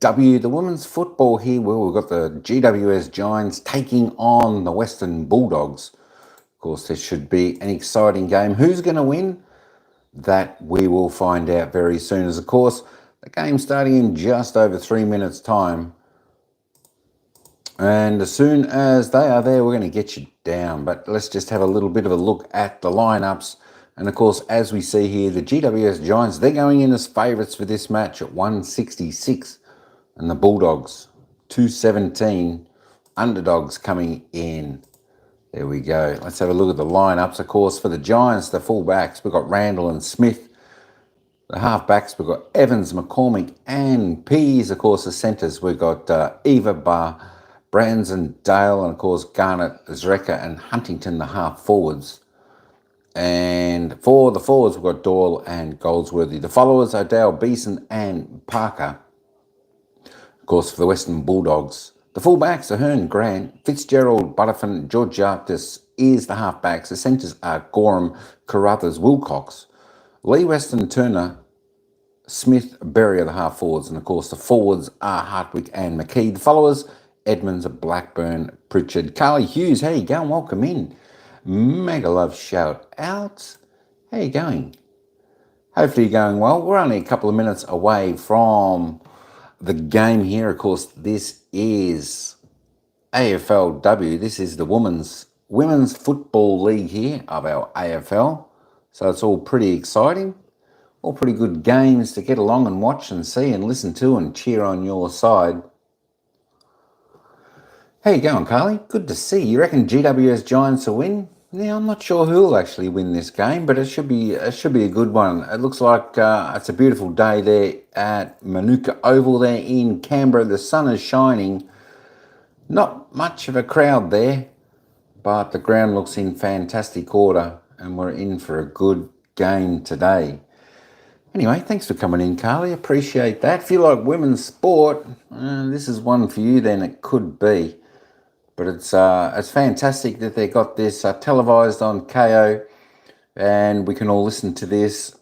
AFLW, the women's football here. Well, we've got the GWS Giants taking on the Western Bulldogs. Of course, this should be an exciting game. Who's going to win? That we will find out very soon. As of course, the game's starting in just over 3 minutes' time. And as soon as they are there, we're going to get you down. But let's just have a little bit of a look at the lineups. And of course, as we see here, the GWS Giants, they're going in as favourites for this match at 166. And the Bulldogs, 217. Underdogs coming in. There we go. Let's have a look at the lineups. Of course, for the Giants, the fullbacks, we've got Randall and Smith. The halfbacks, we've got Evans, McCormick and Pease. Of course, the centres, we've got Eva Barr, Brands and Dale, and of course Garnett, Zreka and Huntington, the half forwards. And for the forwards, we've got Doyle and Goldsworthy. The followers, O'Dale, Beeson and Parker. Of course, for the Western Bulldogs, the fullbacks are Hearn, Grant, Fitzgerald, Butterfin, George Jartis is the halfbacks. The centres are Gorham, Carruthers, Wilcox, Lee Weston, Turner, Smith, Berry are the half forwards. And of course, the forwards are Hartwick and McKee. The followers, Edmonds, Blackburn, Pritchard, Carly Hughes. How you going? Welcome in. Mega love shout out. How you going? Hopefully you're going well. We're only a couple of minutes away from the game here. Of course, this is AFLW. This is the Women's Football League here of our AFL. So it's all pretty exciting. All pretty good games to get along and watch and see and listen to and cheer on your side. How you going, Carly? Good to see you. You reckon GWS Giants will win? Yeah, I'm not sure who will actually win this game, but it should be a good one. It looks like it's a beautiful day there at Manuka Oval there in Canberra. The sun is shining. Not much of a crowd there, but the ground looks in fantastic order, and we're in for a good game today. Anyway, thanks for coming in, Carly. Appreciate that. If you like women's sport, this is one for you then. It could be. But it's fantastic that they got this televised on KO, and we can all listen to this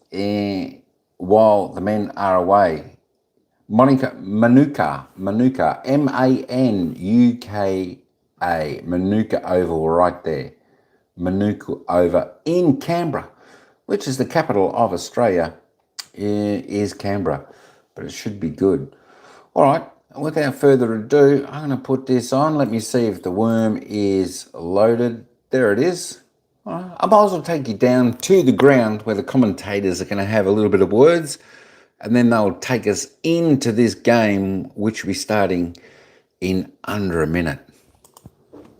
while the men are away. Manuka, M-A-N-U-K-A, Manuka Oval right there. Manuka Oval in Canberra, which is the capital of Australia, is Canberra. But it should be good. All right. Without further ado, I'm going to put this on. Let me see if the worm is loaded. There it is. I might as well take you down to the ground where the commentators are going to have a little bit of words, and then they'll take us into this game, which will be starting in under a minute.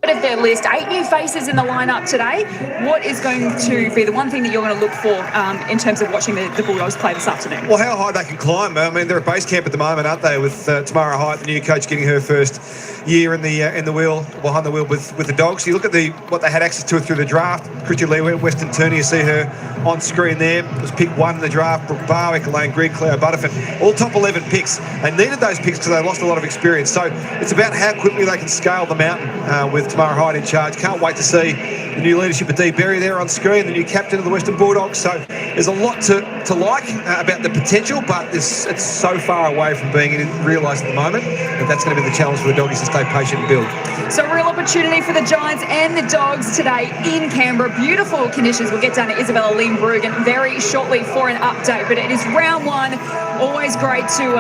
Of their list, 8 new faces in the lineup today. What is going to be the one thing that you're going to look for in terms of watching the Bulldogs play this afternoon? Well, how high they can climb. I mean, they're at base camp at the moment, aren't they? With Tamara Hyatt, the new coach, getting her first year in the wheel, behind the wheel with the Dogs. You look at what they had access to through the draft. Christy Lee, Western Turner, you see her on screen there. It was pick 1 in the draft. Brooke Barwick, Elaine Grigg, Claire Butterfin, all top 11 picks. They needed those picks because they lost a lot of experience. So it's about how quickly they can scale the mountain with Tamara Hyatt in charge. Can't wait to see the new leadership of Dee Berry there on screen, the new captain of the Western Bulldogs. So there's a lot to like about the potential, but it's so far away from being realised at the moment. But that's going to be the challenge for the Doggies to stay patient and build. So a real opportunity for the Giants and the Dogs today in Canberra. Beautiful conditions. We'll get down to Isabella Lindbruggen very shortly for an update. But it is round 1. Always great to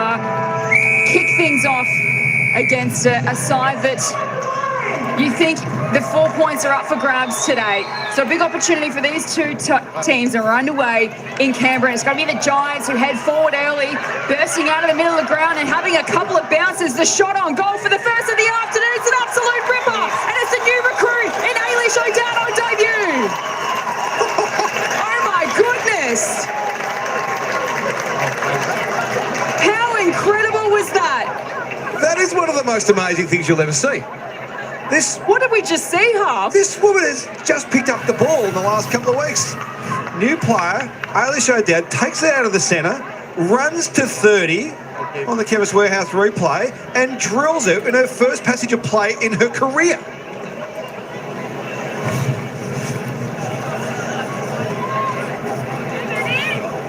kick things off against a side that you think the 4 points are up for grabs today. So a big opportunity for these two teams that are underway in Canberra. It's going to be the Giants who head forward early, bursting out of the middle of the ground and having a couple of bounces. The shot on goal for the first of the afternoon. It's an absolute ripper. And it's the new recruit in Ailish O'Dowd on debut. Oh my goodness. How incredible was that? That is one of the most amazing things you'll ever see. What did we just see, Harv? This woman has just picked up the ball in the last couple of weeks. New player, Ailish O'Dowd, takes it out of the centre, runs to 30 on the Chemist Warehouse replay, and drills it in her first passage of play in her career.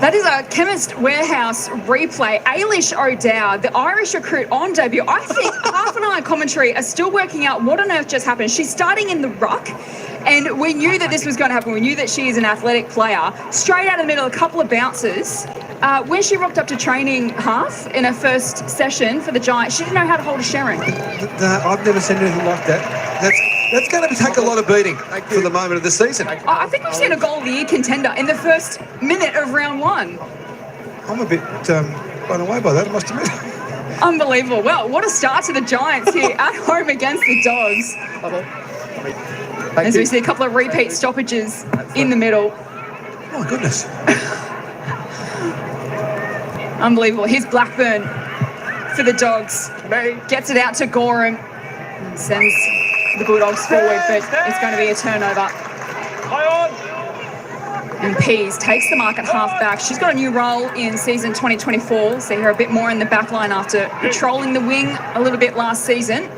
That is a Chemist Warehouse replay. Ailish O'Dowd, the Irish recruit on debut. I think half an hour commentary are still working out what on earth just happened. She's starting in the ruck, and we knew that this was going to happen. We knew that she is an athletic player. Straight out of the middle, a couple of bounces. When she rocked up to training half in her first session for the Giants, she didn't know how to hold a Sharon. I've never seen anything like that. That's going to take a lot of beating for the moment of the season. I think we've seen a goal of the year contender in the first minute of round one. I'm a bit blown away by that, I must admit. Unbelievable. Well, what a start to the Giants here at home against the Dogs. As we see a couple of repeat stoppages in the middle. Oh, my goodness. Unbelievable. Here's Blackburn for the Dogs. Gets it out to Gorham and sends the Bulldogs forward, but it's going to be a turnover. And Pease takes the mark at half-back. She's got a new role in season 2024. See her a bit more in the back line after patrolling the wing a little bit last season.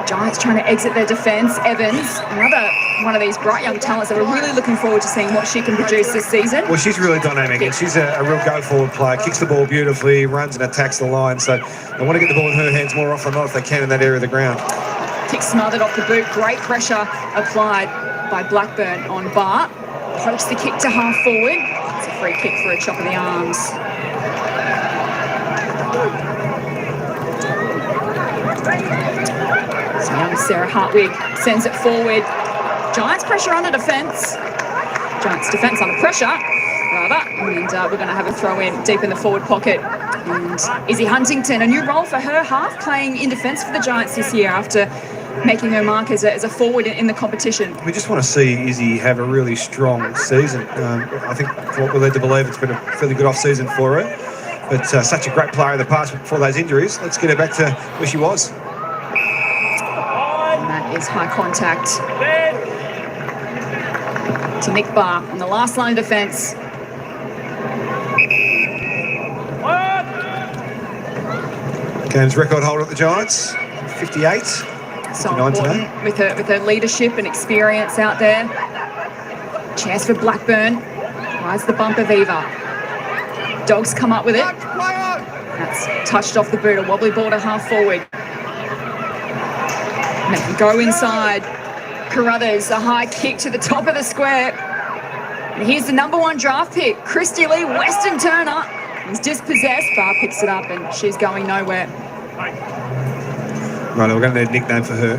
Giants trying to exit their defence. Evans, another one of these bright young talents that we're really looking forward to seeing what she can produce this season. Well, she's really dynamic, and she's a real go-forward player. Kicks the ball beautifully, runs and attacks the line. So they want to get the ball in her hands more often than not if they can in that area of the ground. Kick smothered off the boot. Great pressure applied by Blackburn on Bart. Pokes the kick to half forward. It's a free kick for a chop of the arms. So young Sarah Hartwig sends it forward. Giants pressure under defence. Giants defence under pressure, rather. And we're going to have a throw in deep in the forward pocket. And Izzy Huntington, a new role for her, half playing in defence for the Giants this year after making her mark as a forward in the competition. We just want to see Izzy have a really strong season. I think what we're led to believe it's been a fairly good off-season for her. But such a great player in the past before those injuries. Let's get her back to where she was. And that is high contact to Nick Barr on the last line of defence. Game's record holder at the Giants, 58. So important with her leadership and experience out there. Chance for Blackburn. Rides the bump of Eva. Dogs come up with it. That's touched off the boot. A wobbly ball to half forward. Make them go inside. Carruthers, a high kick to the top of the square. And here's the #1 draft pick, Christy Lee Weston Turner. He's dispossessed. Barr picks it up and she's going nowhere. Right, we're going to need a nickname for her.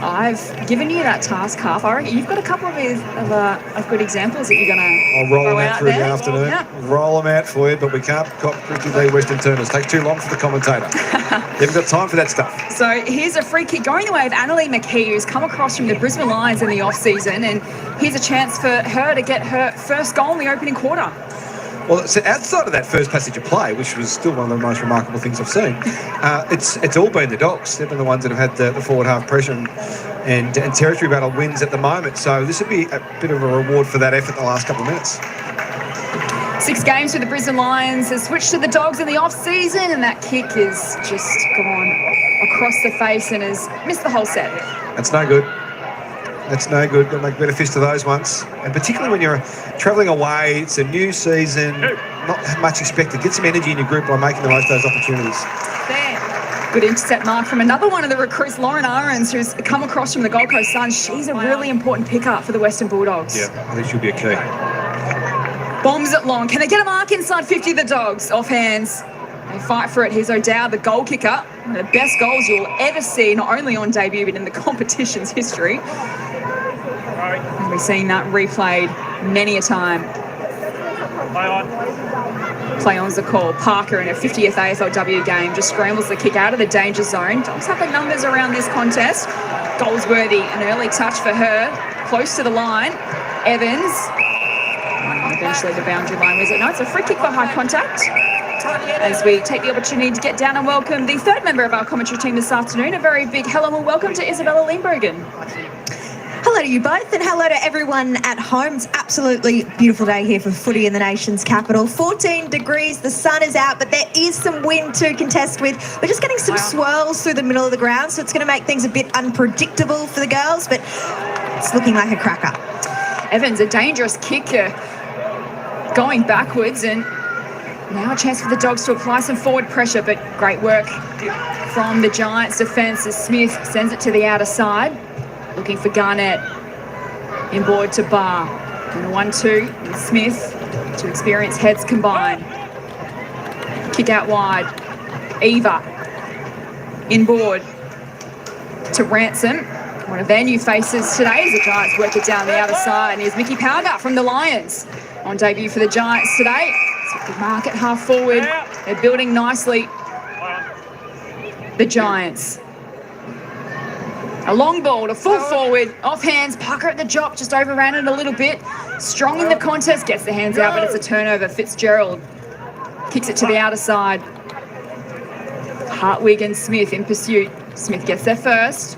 I've given you that task, Half. I reckon you've got a couple of good example that you're going to I'll roll them out through the afternoon. Yeah. Roll them out for you, but we can't cop Christy Lee Weston Turners. Take too long for the commentator. You haven't got time for that stuff. So here's a free kick going the way of Annalie McKee, who's come across from the Brisbane Lions in the off-season, and here's a chance for her to get her first goal in the opening quarter. Well, so outside of that first passage of play, which was still one of the most remarkable things I've seen, it's all been the Dogs. They've been the ones that have had the forward half pressure and territory battle wins at the moment. So this would be a bit of a reward for that effort in the last couple of minutes. 6 games for the Brisbane Lions has switched to the Dogs in the off-season, and that kick is just gone across the face and has missed the whole set. That's no good. That's no good. Got to make a better fist of those ones. And particularly when you're travelling away, it's a new season, not much expected. Get some energy in your group by making the most of those opportunities. There. Good intercept mark from another one of the recruits, Lauren Ahrens, who's come across from the Gold Coast Suns. She's a really important pickup for the Western Bulldogs. Yeah, I think she'll be a key. Bombs it long. Can they get a mark inside 50 of the Dogs? Off hands. They fight for it. Here's O'Dowd, the goal kicker. One of the best goals you'll ever see, not only on debut, but in the competition's history. And we've seen that replayed many a time. Play on's the call. Parker in her 50th AFLW game just scrambles the kick out of the danger zone. Dogs have the numbers around this contest. Goldsworthy, an early touch for her. Close to the line. Evans. Eventually the boundary line was it? No, it's a free kick for high contact. As we take the opportunity to get down and welcome the third member of our commentary team this afternoon. A very big hello and welcome to Isabella Lindbergen. Hello to you both, and hello to everyone at home. It's absolutely beautiful day here for footy in the nation's capital. 14 degrees, the sun is out, but there is some wind to contest with. We're just getting some swirls through the middle of the ground, so it's going to make things a bit unpredictable for the girls, but it's looking like a cracker. Evans, a dangerous kicker. going backwards, and now a chance for the Dogs to apply some forward pressure, but great work from the Giants defence as Smith sends it to the outer side. Looking for Garnett. Inboard to Barr. And a 1-2 with Smith to experience heads combine. Kick out wide. Eva. Inboard to Ransom. One of their new faces today as the Giants work it down the outer side. And here's Mickey Powder from the Lions on debut for the Giants today. So good mark at half forward. They're building nicely. The Giants. A long ball to full forward, off hands. Parker at the drop, just overran it a little bit. Strong in the contest, gets the hands out, but it's a turnover. Fitzgerald kicks it to the outer side. Hartwig and Smith in pursuit. Smith gets there first.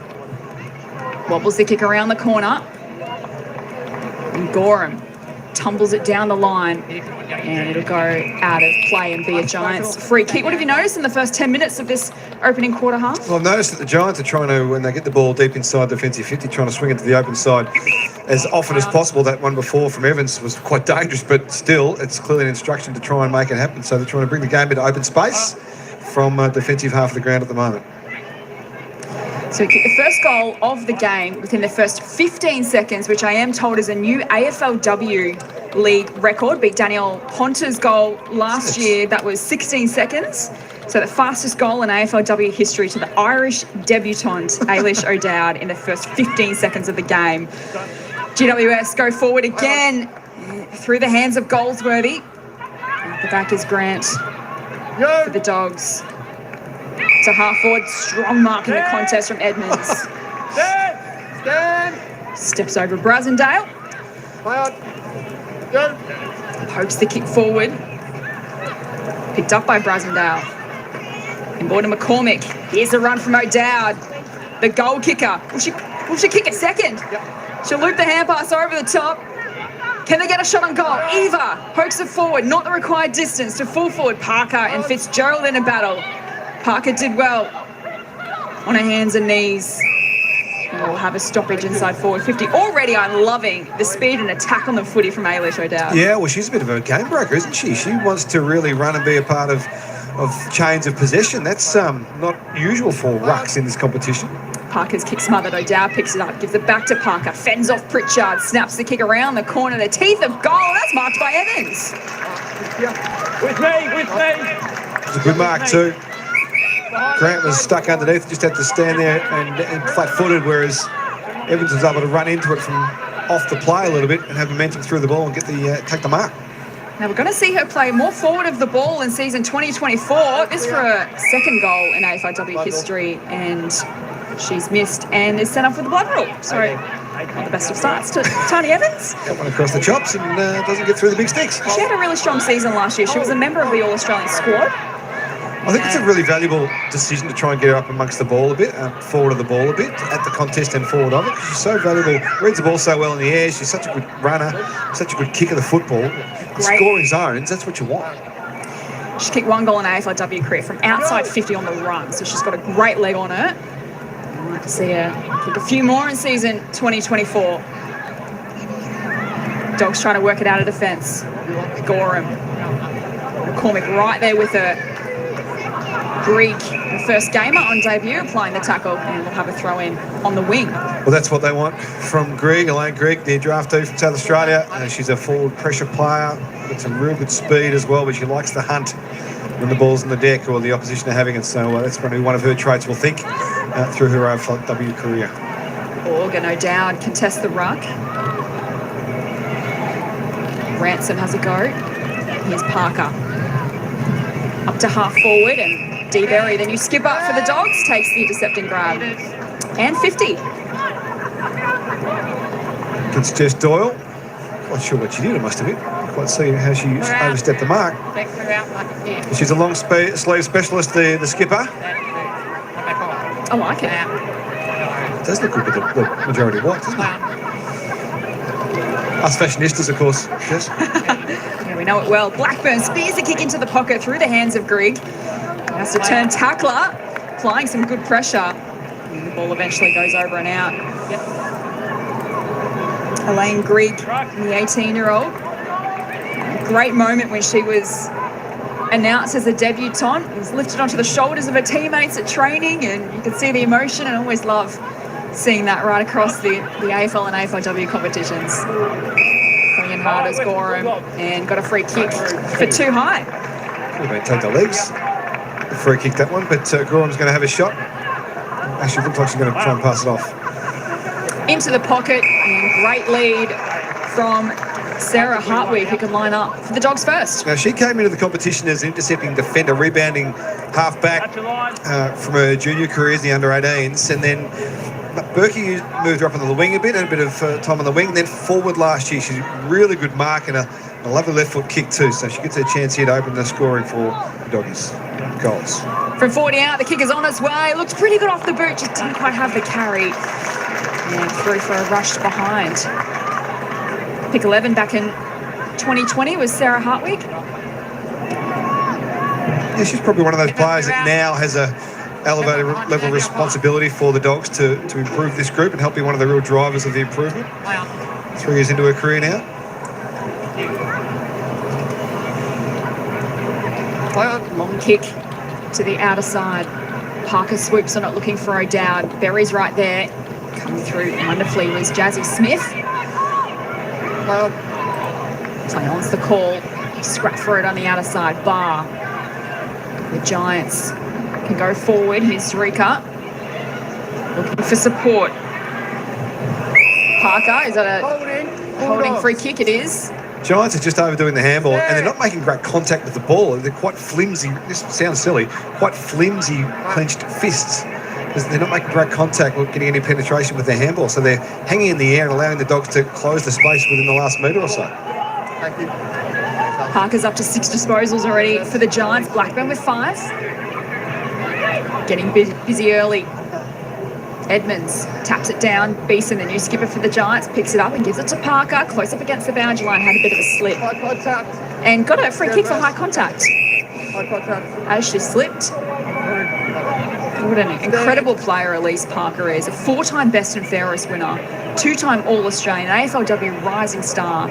Wobbles the kick around the corner. And Gorham tumbles it down the line, and it'll go out of play and be a Giants free kick. What have you noticed in the first 10 minutes of this opening quarter half? Well, I've noticed that the Giants are trying to, when they get the ball deep inside defensive 50, trying to swing it to the open side as often as possible. That one before from Evans was quite dangerous, but still, it's clearly an instruction to try and make it happen. So they're trying to bring the game into open space from defensive half of the ground at the moment. So he kicked the first goal of the game within the first 15 seconds, which I am told is a new AFLW league record. Beat Daniel Ponta's goal last year. That was 16 seconds. So the fastest goal in AFLW history to the Irish debutant, Ailish O'Dowd, in the first 15 seconds of the game. GWS go forward again through the hands of Goldsworthy. The back is Grant for the Dogs. To half forward, strong mark in the contest from Edmonds. Steps over Brasendale. Pokes the kick forward. Picked up by Brasendale. Inboard to McCormick. Here's a run from O'Dowd. The goal kicker. Will she kick it second? She'll loop the hand pass over the top. Can they get a shot on goal? Eva pokes it forward. Not the required distance to full forward. Parker and Fitzgerald in a battle. Parker did well on her hands and knees. And we'll have a stoppage inside forward 50. Already I'm loving the speed and attack on the footy from Ailish O'Dowd. Yeah, well, she's a bit of a game breaker, isn't she? She wants to really run and be a part of chains of possession. That's not usual for rucks in this competition. Parker's kick smothered. O'Dowd picks it up, gives it back to Parker, fends off Pritchard, snaps the kick around the corner, the teeth of goal. That's marked by Evans. With me. It's a good mark too. Grant was stuck underneath, just had to stand there and flat-footed, whereas Evans was able to run into it from off the play a little bit and have momentum through the ball and get take the mark. Now we're going to see her play more forward of the ball in season 2024. This for a second goal in AFLW history, and she's missed and is sent off with the blood rule. So not the best of starts to Tony Evans. Got one across the chops and doesn't get through the big sticks. She had a really strong season last year. She was a member of the All-Australian squad. I think it's a really valuable decision to try and get her up amongst the ball a bit, forward of the ball a bit, at the contest and forward of it, because she's so valuable, reads the ball so well in the air, she's such a good runner, such a good kick of the football. Scoring zones, that's what you want. She's kicked one goal in AFLW career from outside 50 on the run, so she's got a great leg on her. I'd like to see her kick a few more in season 2024. Dogs trying to work it out of defence. Gorham. McCormick right there with her. Greek, the first gamer on debut, applying the tackle, and we'll have a throw in on the wing. Well, that's what they want from Greg, Elaine Greg, their draftee from South Australia. She's a forward pressure player, got some real good speed as well, but she likes to hunt when the ball's on the deck or the opposition are having it. So that's probably one of her traits, we'll think, through her AFLW career. Morgan O'Dowd contests the ruck. Ransom has a go. Here's Parker. Up to half forward, and D. Berry, the new skipper for the Dogs, takes the intercepting grab. And 50. Against Jess Doyle. Not sure what she did, I must admit. Quite see how she overstepped the mark. She's a long sleeve specialist, the skipper. I like it. It does look good with the majority white, doesn't it? Us fashionistas, of course. Yes. Yeah, we know it well. Blackburn spears a kick into the pocket through the hands of Grigg. Has to turn tackler, applying some good pressure. And the ball eventually goes over and out. Elaine Grigg, the 18-year-old. great moment when she was announced as a debutante. It was lifted onto the shoulders of her teammates at training, and you could see the emotion, and I always love seeing that right across the AFL and AFLW competitions. Coming in hard as Gorham, and got a free kick for too high. They may take the legs. The free kick that one, but Gorham's going to have a shot. Actually, looks like she's going to try and pass it off. Into the pocket, and great lead from Sarah Hartwig, who can line up for the Dogs first. Now, she came into the competition as an intercepting defender, rebounding half-back from her junior career as the under-18s, and then Berkey moved her up on the wing a bit, had a bit of time on the wing, and then forward last year. She's a really good mark and a lovely left-foot kick too, so she gets her chance here to open the scoring for the Doggies. Goals. From 40 out, the kick is on its way. Looked pretty good off the boot, just didn't quite have the carry. And through for a rush behind. Pick 11 back in 2020 was Sarah Hartwig. Yeah, she's probably one of those players that now has a elevated level of responsibility for the Dogs to improve this group and help be one of the real drivers of the improvement. 3 years into her career now. Long kick to the outer side. Parker swoops on it looking for O'Dowd. Berry's right there. Coming through wonderfully was Jazzy Smith. Tayon's the call. Scrap for it on the outer side. Bar. The Giants can go forward. Here's Rika. Looking for support. Parker, is that a holding free kick? It is. Giants are just overdoing the handball, and they're not making great contact with the ball. They're quite flimsy. This sounds silly. Quite flimsy clenched fists. They're not making great contact or getting any penetration with their handball, so they're hanging in the air and allowing the Dogs to close the space within the last metre or so. Parker's up to 6 disposals already for the Giants. Blackburn with 5. Getting busy early. Edmonds taps it down. Beeson, the new skipper for the Giants, picks it up and gives it to Parker. Close up against the boundary line, had a bit of a slip. High contact. And got a free kick for high contact. High contact. As she slipped. What an incredible player Elise Parker is. A 4-time Best and Fairest winner. 2-time All-Australian, AFLW Rising Star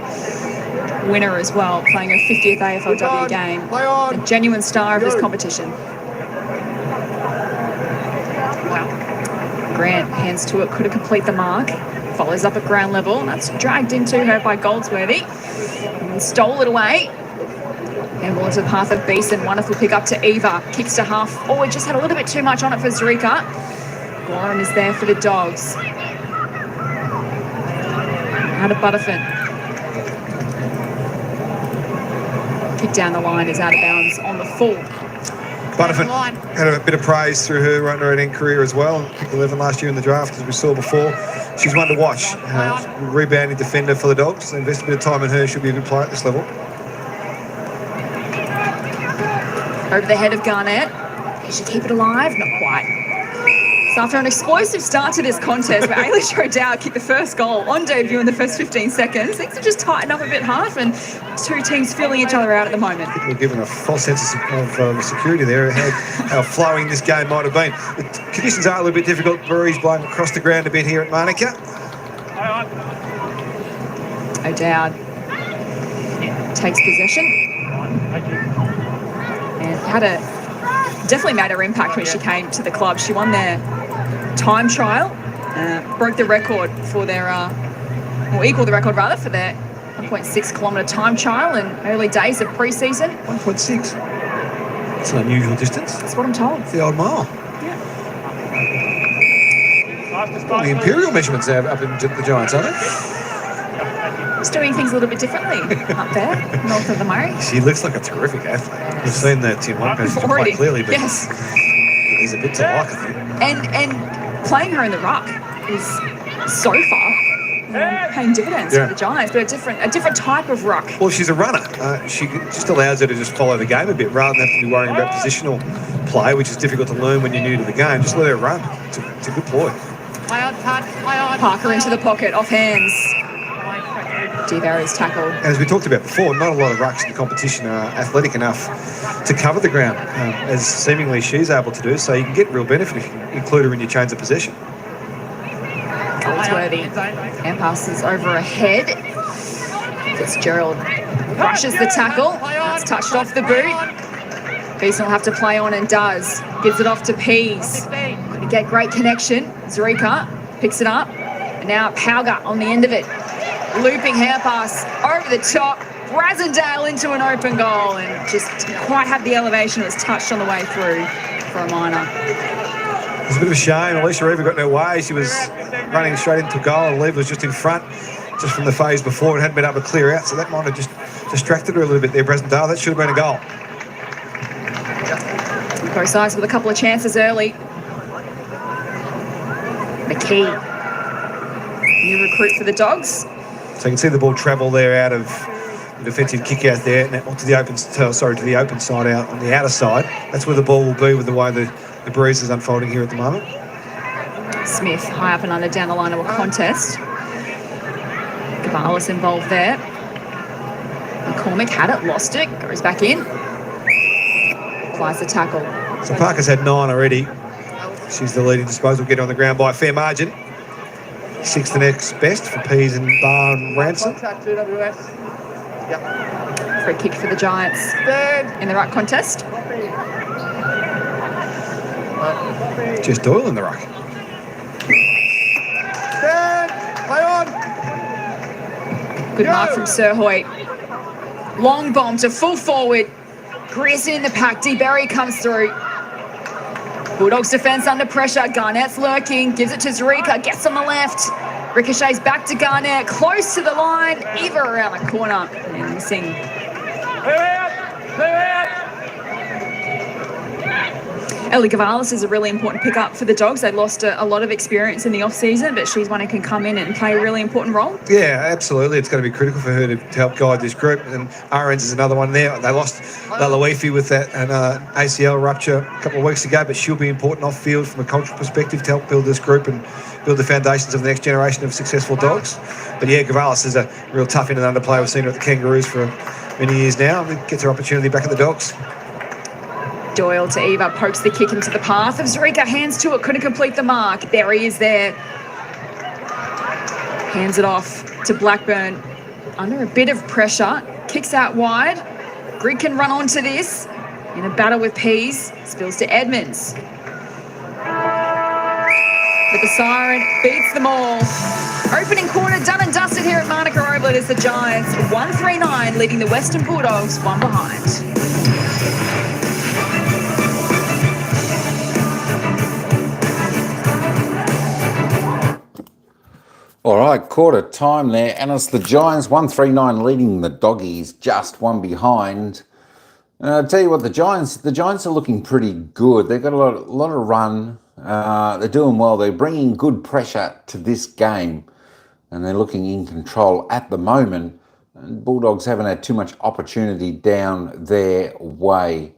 winner as well, playing her 50th AFLW game. A genuine star of this competition. Grant hands to it, couldn't complete the mark. Follows up at ground level, and that's dragged into her by Goldsworthy. And stole it away. Handball into the path of Beeson. Wonderful pick up to Eva. Kicks to half. Oh, it just had a little bit too much on it for Zurika. Gorham is there for the Dogs. Out of Butterfin. Kick down the line is out of bounds on the full. Butterfin had a bit of praise through her under-18 career as well. Picked 11 last year in the draft, as we saw before. She's one to watch. Rebounding defender for the Dogs. They invest a bit of time in her. She'll be a good player at this level. Over the head of Garnett. Can she keep it alive? Not quite. So after an explosive start to this contest where Ailish O'Dowd kicked the first goal on debut in the first 15 seconds, things have just tightened up a bit half, and 2 teams feeling each other out at the moment. People are given a false sense of security there, how flowing this game might have been. The conditions are a little bit difficult. Brewery's blowing across the ground a bit here at Manuka. O'Dowd takes possession. And definitely made her impact when she came to the club. She won their time trial, broke the record for their, or equalled the record rather, for their 1.6 kilometre time trial in early days of pre-season. 1.6. That's an unusual distance. That's what I'm told. It's the old mile. Yeah. Well, the imperial measurements there up in the Giants, aren't they? Just doing things a little bit differently up there, north of the Murray. She looks like a terrific athlete. We've seen that in one passage quite clearly, but yes, there's a bit to like, I think. And playing her in the ruck is so far paying dividends for the Giants, but a different type of ruck. Well, she's a runner. She just allows her to just follow the game a bit rather than have to be worrying about positional play, which is difficult to learn when you're new to the game. Just let her run. It's a good ploy. Parker into the pocket, off hands. DeVarry's tackle. And as we talked about before, not a lot of rucks in the competition are athletic enough to cover the ground, as seemingly she's able to do, so you can get real benefit if you include her in your chains of possession. Goldsworthy and passes over ahead. Fitzgerald brushes the tackle. That's touched off the boot. Beeson will have to play on and does. Gives it off to Pease. Couldn't get great connection. Zurika picks it up. And now Hauger on the end of it. Looping hair pass over the top. Brazzendale into an open goal and just didn't quite have the elevation. It was touched on the way through for a minor. It's a bit of a shame. Alicia Reeva got in her way. She was running straight into goal. Lever was just in front, just from the phase before, and hadn't been able to clear out, so that might have just distracted her a little bit there, Brazzendale. That should have been a goal. Both sides with a couple of chances early. McKee, new recruit for the Dogs. So you can see the ball travel there out of the defensive kick out there, and to the open side out on the outer side. That's where the ball will be with the way the breeze is unfolding here at the moment. Smith high up and under down the line of a contest. Gavalis involved there. McCormick had it, lost it, goes back in. Applies the tackle. So Parker's had 9 already. She's the leading disposal getter on the ground by a fair margin. 6th and next best for Pease and Barr and Ransom. Free kick for the Giants in the ruck contest. Just Doyle in the ruck. Play on. Good mark from Sir Hoyt. Long bomb to full forward. Grierson in the pack. DeBerry comes through. Bulldogs defence under pressure. Garnett's lurking. Gives it to Zurika. Gets on the left. Ricochets back to Garnett. Close to the line. Eva around the corner. And missing. Clear out. Ellie Gavalis is a really important pickup for the Dogs. They lost a lot of experience in the off-season, but she's one who can come in and play a really important role. Yeah, absolutely. It's going to be critical for her to help guide this group. And Ahrens is another one there. They lost Laloifi with that ACL rupture a couple of weeks ago, but she'll be important off-field from a cultural perspective to help build this group and build the foundations of the next generation of successful Dogs. But yeah, Gavalis is a real tough in and under player. We've seen her at the Kangaroos for many years now. It gets her opportunity back at the Dogs. Doyle to Eva, pokes the kick into the path of Zurika, hands to it, couldn't complete the mark. Berry is there. Hands it off to Blackburn. Under a bit of pressure, kicks out wide. Grigg can run onto this. In a battle with Pease, spills to Edmonds. But the siren beats them all. Opening quarter done and dusted here at Manuka Oval. It is the Giants 1-3-9 leading the Western Bulldogs 1 behind. All right, quarter time there, and it's the Giants 1-3-9 leading the Doggies, just 1 behind. I'll tell you what, the Giants are looking pretty good. They've got a lot of run. They're doing well. They're bringing good pressure to this game, and they're looking in control at the moment. And Bulldogs haven't had too much opportunity down their way.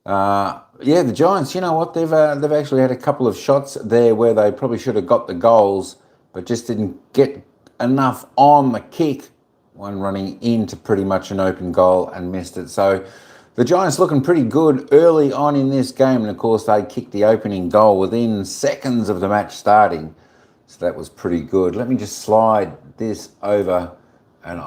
Yeah, the Giants, you know what, they've actually had a couple of shots there where they probably should have got the goals, but just didn't get enough on the kick. One running into pretty much an open goal and missed it. So the Giants looking pretty good early on in this game. And, of course, they kicked the opening goal within seconds of the match starting. So that was pretty good. Let me just slide this over and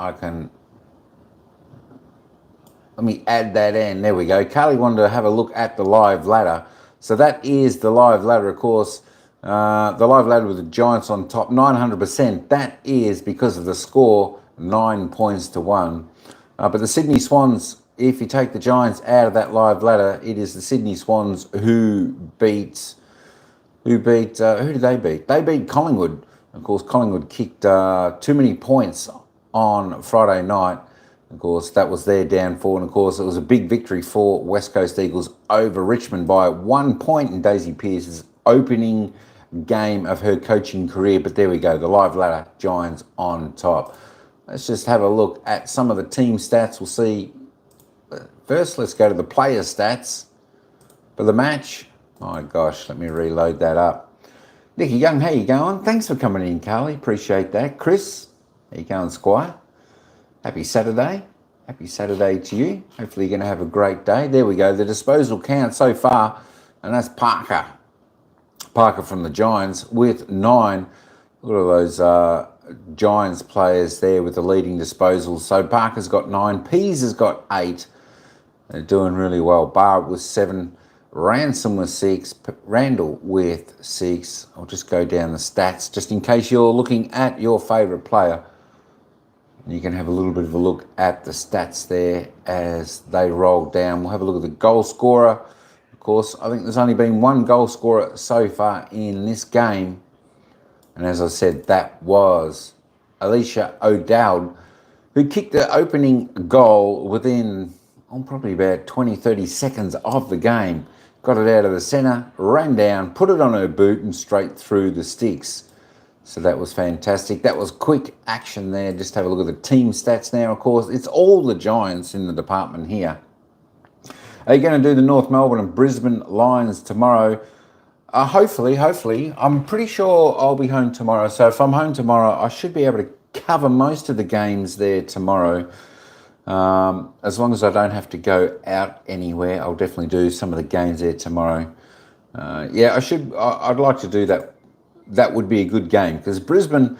let me add that in. There we go. Carly wanted to have a look at the live ladder. So that is the live ladder, of course. The live ladder with the Giants on top, 900%. That is because of the score, 9 points to 1. But the Sydney Swans, if you take the Giants out of that live ladder, it is the Sydney Swans who beat, who did they beat? They beat Collingwood. Of course, Collingwood kicked too many points on Friday night. Of course, that was their downfall. And of course, it was a big victory for West Coast Eagles over Richmond by 1 point in Daisy Pearce's opening game of her coaching career. But there we go, the live ladder, Giants on top. Let's just have a look at some of the team stats. We'll see. First, let's go to the player stats for the match. My gosh, let me reload that up. Nicky Young, how you going? Thanks for coming in, Carly. Appreciate that. Chris, how you going, Squire? Happy Saturday. Happy Saturday to you. Hopefully you're going to have a great day. There we go. The disposal count so far, and that's Parker. Parker from the Giants with 9. Look at those Giants players there with the leading disposals. So Parker's got 9, Pease has got 8. They're doing really well. Barb with 7, Ransom with 6, Randall with 6. I'll just go down the stats just in case you're looking at your favourite player. You can have a little bit of a look at the stats there as they roll down. We'll have a look at the goal scorer. Of course, I think there's only been one goal scorer so far in this game. And as I said, that was Alicia O'Dowd, who kicked the opening goal within probably about 20, 30 seconds of the game. Got it out of the centre, ran down, put it on her boot and straight through the sticks. So that was fantastic. That was quick action there. Just have a look at the team stats now, of course. It's all the Giants in the department here. Are you going to do the North Melbourne and Brisbane Lions tomorrow? Hopefully. I'm pretty sure I'll be home tomorrow. So if I'm home tomorrow, I should be able to cover most of the games there tomorrow. As long as I don't have to go out anywhere, I'll definitely do some of the games there tomorrow. I'd like to do that. That would be a good game because Brisbane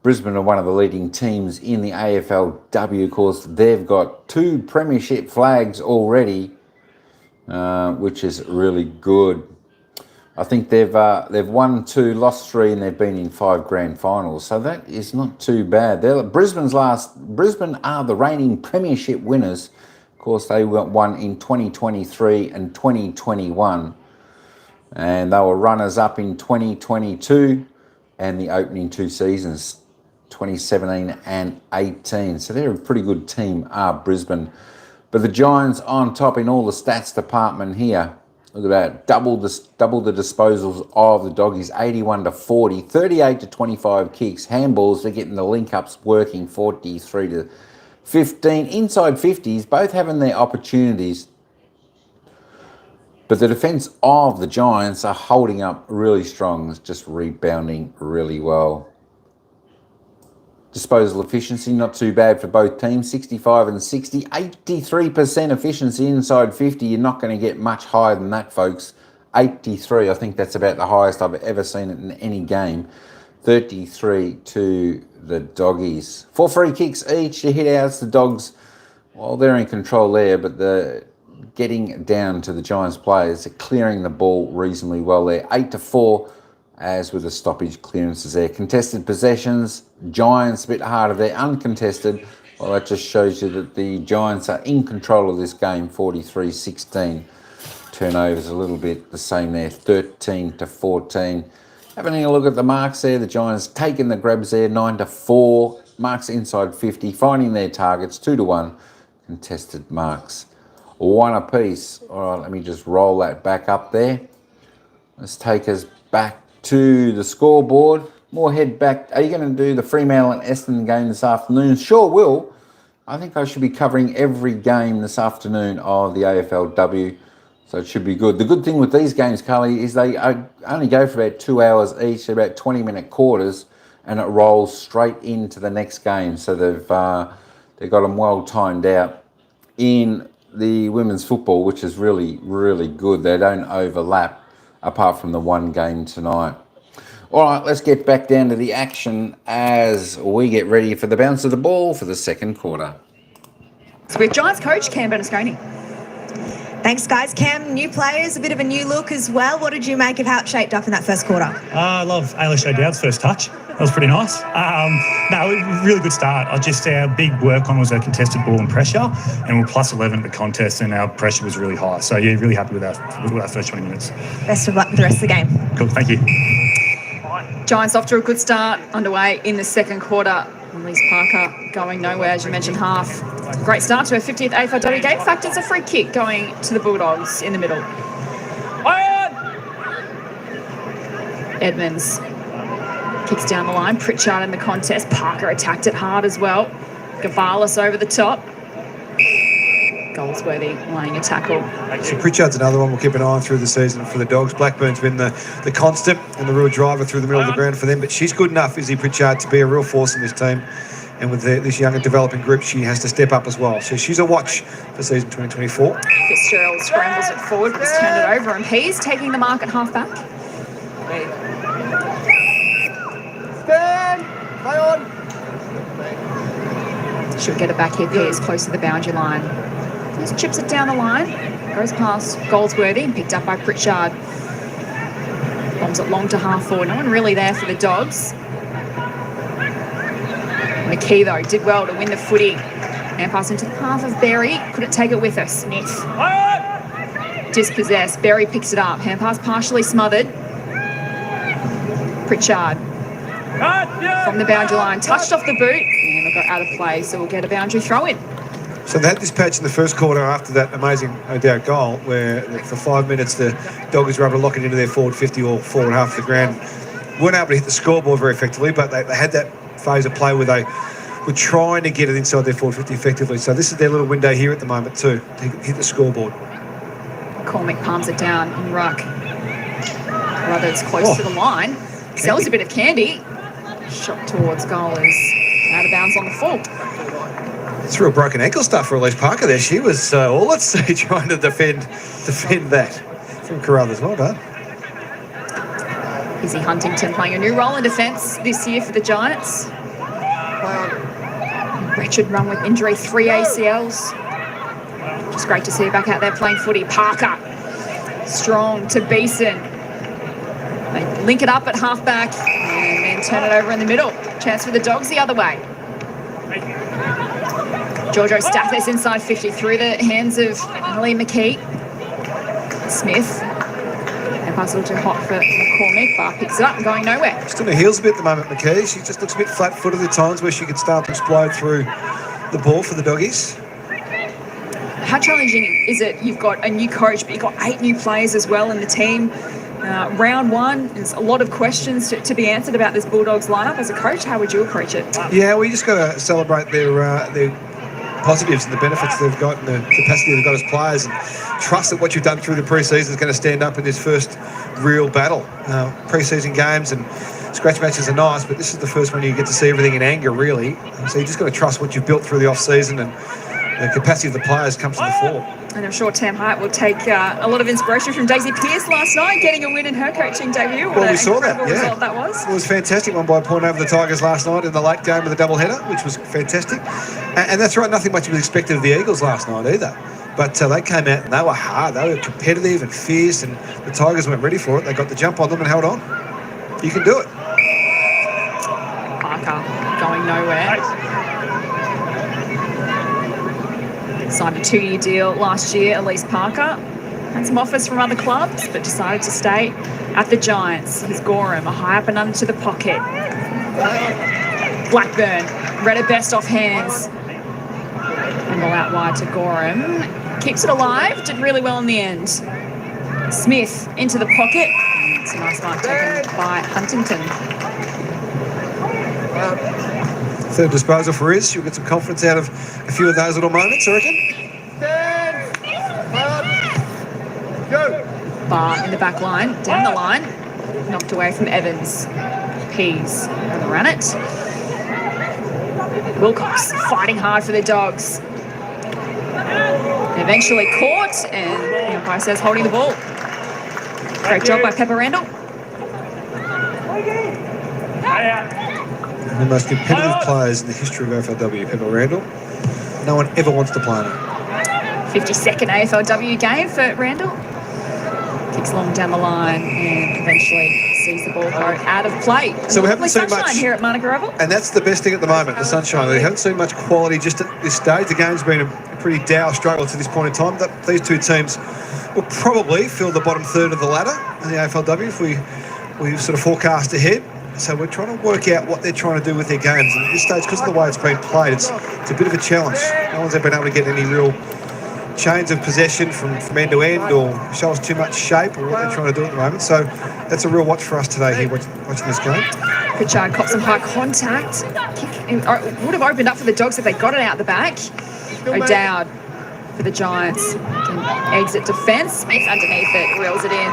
are one of the leading teams in the AFLW. Of course, they've got 2 premiership flags already, which is really good. I think they've won 2, lost 3, and they've been in 5 grand finals. So that is not too bad. Brisbane are the reigning premiership winners. Of course, they won in 2023 and 2021. And they were runners-up in 2022 and the opening 2 seasons, 2017 and 18. So they're a pretty good team, Brisbane. But the Giants on top in all the stats department here. Look at that, double the disposals of the Doggies, 81-40, 38-25 kicks, handballs, they're getting the link-ups working, 43-15. Inside 50s, both having their opportunities. But the defence of the Giants are holding up really strong. It's just rebounding really well. Disposal efficiency, not too bad for both teams, 65 and 60. 83% efficiency inside 50. You're not going to get much higher than that, folks. 83, I think that's about the highest I've ever seen it in any game. 33 to the Doggies. 4 free kicks each. You hit outs, the Dogs, well, they're in control there, but the getting down to the Giants players, clearing the ball reasonably well there. 8-4, as with the stoppage clearances there. Contested possessions, Giants a bit harder there. Uncontested, well, that just shows you that the Giants are in control of this game, 43-16. Turnovers a little bit the same there, 13-14. Having a look at the marks there, the Giants taking the grabs there, 9-4. Marks inside 50, finding their targets, 2-1. Contested marks, 1 apiece. All right, let me just roll that back up there. Let's take us back to the scoreboard. More head back. Are you going to do the Fremantle and Essendon game this afternoon? Sure will. I think I should be covering every game this afternoon of the AFLW, so it should be good. The good thing with these games, Carly, is they only go for about 2 hours each, about 20-minute quarters, and it rolls straight into the next game. So they've got them well timed out in the women's football, which is really, really good. They don't overlap apart from the one game tonight. All right, let's get back down to the action as we get ready for the bounce of the ball for the second quarter. With Giants coach Cam Bernasconi. Thanks, guys. Cam, new players, a bit of a new look as well. What did you make of how it shaped up in that first quarter? I love Alicia O'Dowd's first touch. That was pretty nice. Really good start. Our big work on was our contested ball and pressure, and we're plus 11 at the contest, and our pressure was really high. So, yeah, really happy with our first 20 minutes. Best of luck with the rest of the game. Cool, thank you. Giants off to a good start, underway in the second quarter. Elise Parker going nowhere, as you mentioned, half. Great start to her 50th AFLW game. In fact, it's a free kick going to the Bulldogs in the middle. Edmonds kicks down the line. Pritchard in the contest. Parker attacked it hard as well. Gavalis over the top. Goldsworthy laying a tackle. So Pritchard's another one we'll keep an eye on through the season for the Dogs. Blackburn's been the constant and the real driver through the middle of the ground for them, but she's good enough, Izzy Pritchard, to be a real force in this team. And with this young and developing group, she has to step up as well. So she's a watch for season 2024. Fitzgerald scrambles it forward, but it's turned it over, and he's taking the mark at half-back. Stand. Play on. Should get it back here. Piers close to the boundary line. Just chips it down the line. Goes past Goldsworthy and picked up by Pritchard. Bombs it long to half forward. No one really there for the Dogs. McKee, though, did well to win the footy. And pass into the path of Berry. Couldn't take it with her. Smith. Dispossessed. Berry picks it up. Hand pass partially smothered. Pritchard. From the boundary line. Touched off the boot. And they got out of play. So we'll get a boundary throw in. So they had this patch in the first quarter after that amazing, no doubt, goal, where for 5 minutes the Doggers were able to lock it into their forward 50 or forward half of the ground. Weren't able to hit the scoreboard very effectively, but they had that phase of play where they were trying to get it inside their forward 50 effectively. So this is their little window here at the moment too, to hit the scoreboard. Cormick palms it down in ruck. Brothers close to the line. Sells a bit of candy. Shot towards goal is out of bounds on the full. It's real broken ankle stuff for Elise Parker there. She was all at sea trying to defend that from Carruthers. Well done. Izzy Huntington playing a new role in defence this year for the Giants. Wretched run with injury, 3 ACLs. Just great to see her back out there playing footy. Parker, strong to Beeson. They link it up at halfback and then turn it over in the middle. Chance for the Dogs the other way. Giorgio Stathis inside 50 through the hands of Ali McKee. Smith. And pass it to Hot for McCormick. Bar picks it up and going nowhere. Just on her heels a bit at the moment, McKee. She just looks a bit flat-footed at times where she could start to explode through the ball for the Doggies. How challenging is it? You've got a new coach, but you've got 8 new players as well in the team. Round one, there's a lot of questions to be answered about this Bulldogs lineup. As a coach, how would you approach it? Yeah, we just got to celebrate their positives and the benefits they've got and the capacity they've got as players, and trust that what you've done through the pre-season is going to stand up in this first real battle. Pre-season games and scratch matches are nice, but this is the first one you get to see everything in anger, really. So you just got to trust what you've built through the off-season, and the capacity of the players comes to the fore. And I'm sure Tam Hyatt will take a lot of inspiration from Daisy Pearce last night, getting a win in her coaching debut. Well, we saw that, yeah. Result that was. It was fantastic. Won by a point over the Tigers last night in the late game of the doubleheader, which was fantastic. And that's right, nothing much was expected of the Eagles last night either. But they came out and they were hard. They were competitive and fierce, and the Tigers weren't ready for it. They got the jump on them and held on. You can do it. Parker going nowhere. Signed a 2-year deal last year, Elise Parker. Had some offers from other clubs, but decided to stay at the Giants. Here's Gorham, a high up and under to the pocket. Blackburn, read it best off hands. And ball out wide to Gorham. Keeps it alive, did really well in the end. Smith into the pocket. It's a nice mark taken by Huntington. Third disposal for Iz. You'll get some confidence out of a few of those little moments, I reckon. Go. Bar in the back line, down the line. Knocked away from Evans. Pease gonna run it. Wilcox fighting hard for the Dogs. Eventually caught, and the umpire says holding the ball. Great job by Pepper Randall. The most competitive players in the history of AFLW, Pepper Randall. No one ever wants to play him. 52nd AFLW game for Randall. Kicks long down the line and eventually sees the ball go out of play. So we haven't seen much here at Manuka Oval. And that's the best thing at the moment, the sunshine. We haven't seen much quality just at this stage. The game's been a pretty dour struggle to this point in time. These two teams will probably fill the bottom third of the ladder in the AFLW if we sort of forecast ahead. So we're trying to work out what they're trying to do with their games. And at this stage, because of the way it's been played, it's a bit of a challenge. No one's ever been able to get any real chains of possession from end to end or show us too much shape or what they're trying to do at the moment. So that's a real watch for us today here watching this game. Pritchard caught some high contact. Would have opened up for the Dogs if they got it out the back. O'Dowd for the Giants. Can exit defence. Smith underneath it, reels it in.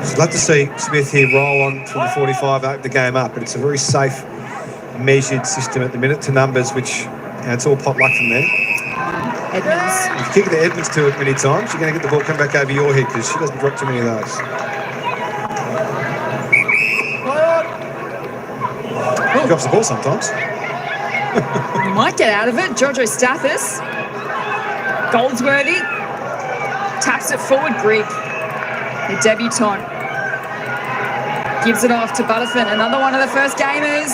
So I'd love to see Smith here roll on from the 45, open the game up, but it's a very safe, measured system at the minute to numbers, which it's all pot luck from there. Edmonds. If you kick it to Edmonds to it many times, you're going to get the ball come back over your head because she doesn't drop too many of those. drops the ball sometimes. Might get out of it. Jojo Stathis. Goldsworthy. Taps it forward, Greek. The debutant. Gives it off to Butterfin. Another one of the first gamers.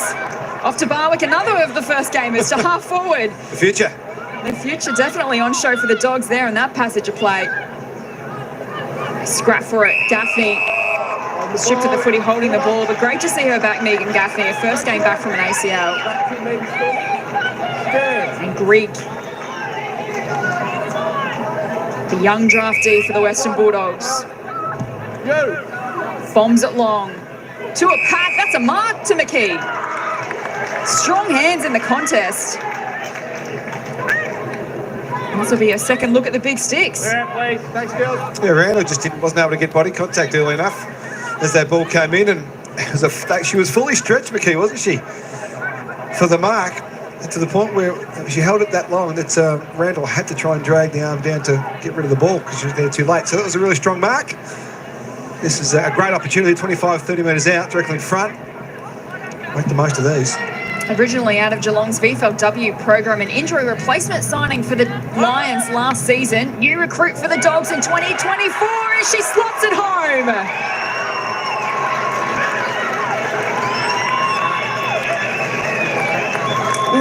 Off to Barwick. Another of the first gamers to half forward. The future. The future definitely on show for the Dogs there in that passage of play. Scrap for it. Gaffney. Stripped of the footy holding the ball, but great to see her back, Megan Gaffney, her first game back from an ACL. And Greek, the young draftee for the Western Bulldogs. Bombs it long. To a pack, that's a mark to McKee. Strong hands in the contest. This will be a second look at the big sticks. Please. Thanks, girls. Yeah, Randall just wasn't able to get body contact early enough as that ball came in, and it was she was fully stretched, McKee, wasn't she, for the mark, to the point where she held it that long that Randall had to try and drag the arm down to get rid of the ball because she was there too late. So that was a really strong mark. This is a great opportunity, 25, 30 metres out, directly in front. Make the most of these. Originally out of Geelong's VFLW program, an injury replacement signing for the Lions last season. New recruit for the Dogs in 2024 as she slots it home.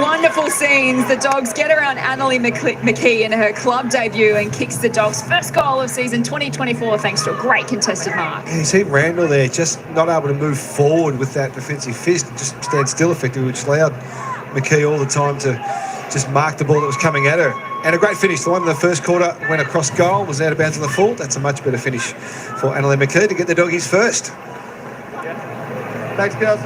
Wonderful scenes. The Dogs get around Annalie McKee in her club debut and kicks the Dogs' first goal of season 2024 thanks to a great contested mark. Yeah, you see Randall there just not able to move forward with that defensive fist, just stand still effectively, which allowed McKee all the time to just mark the ball that was coming at her. And a great finish. The one in the first quarter went across goal, was out of bounds on the full. That's a much better finish for Annalie McKee to get the Doggies first. Thanks, girls.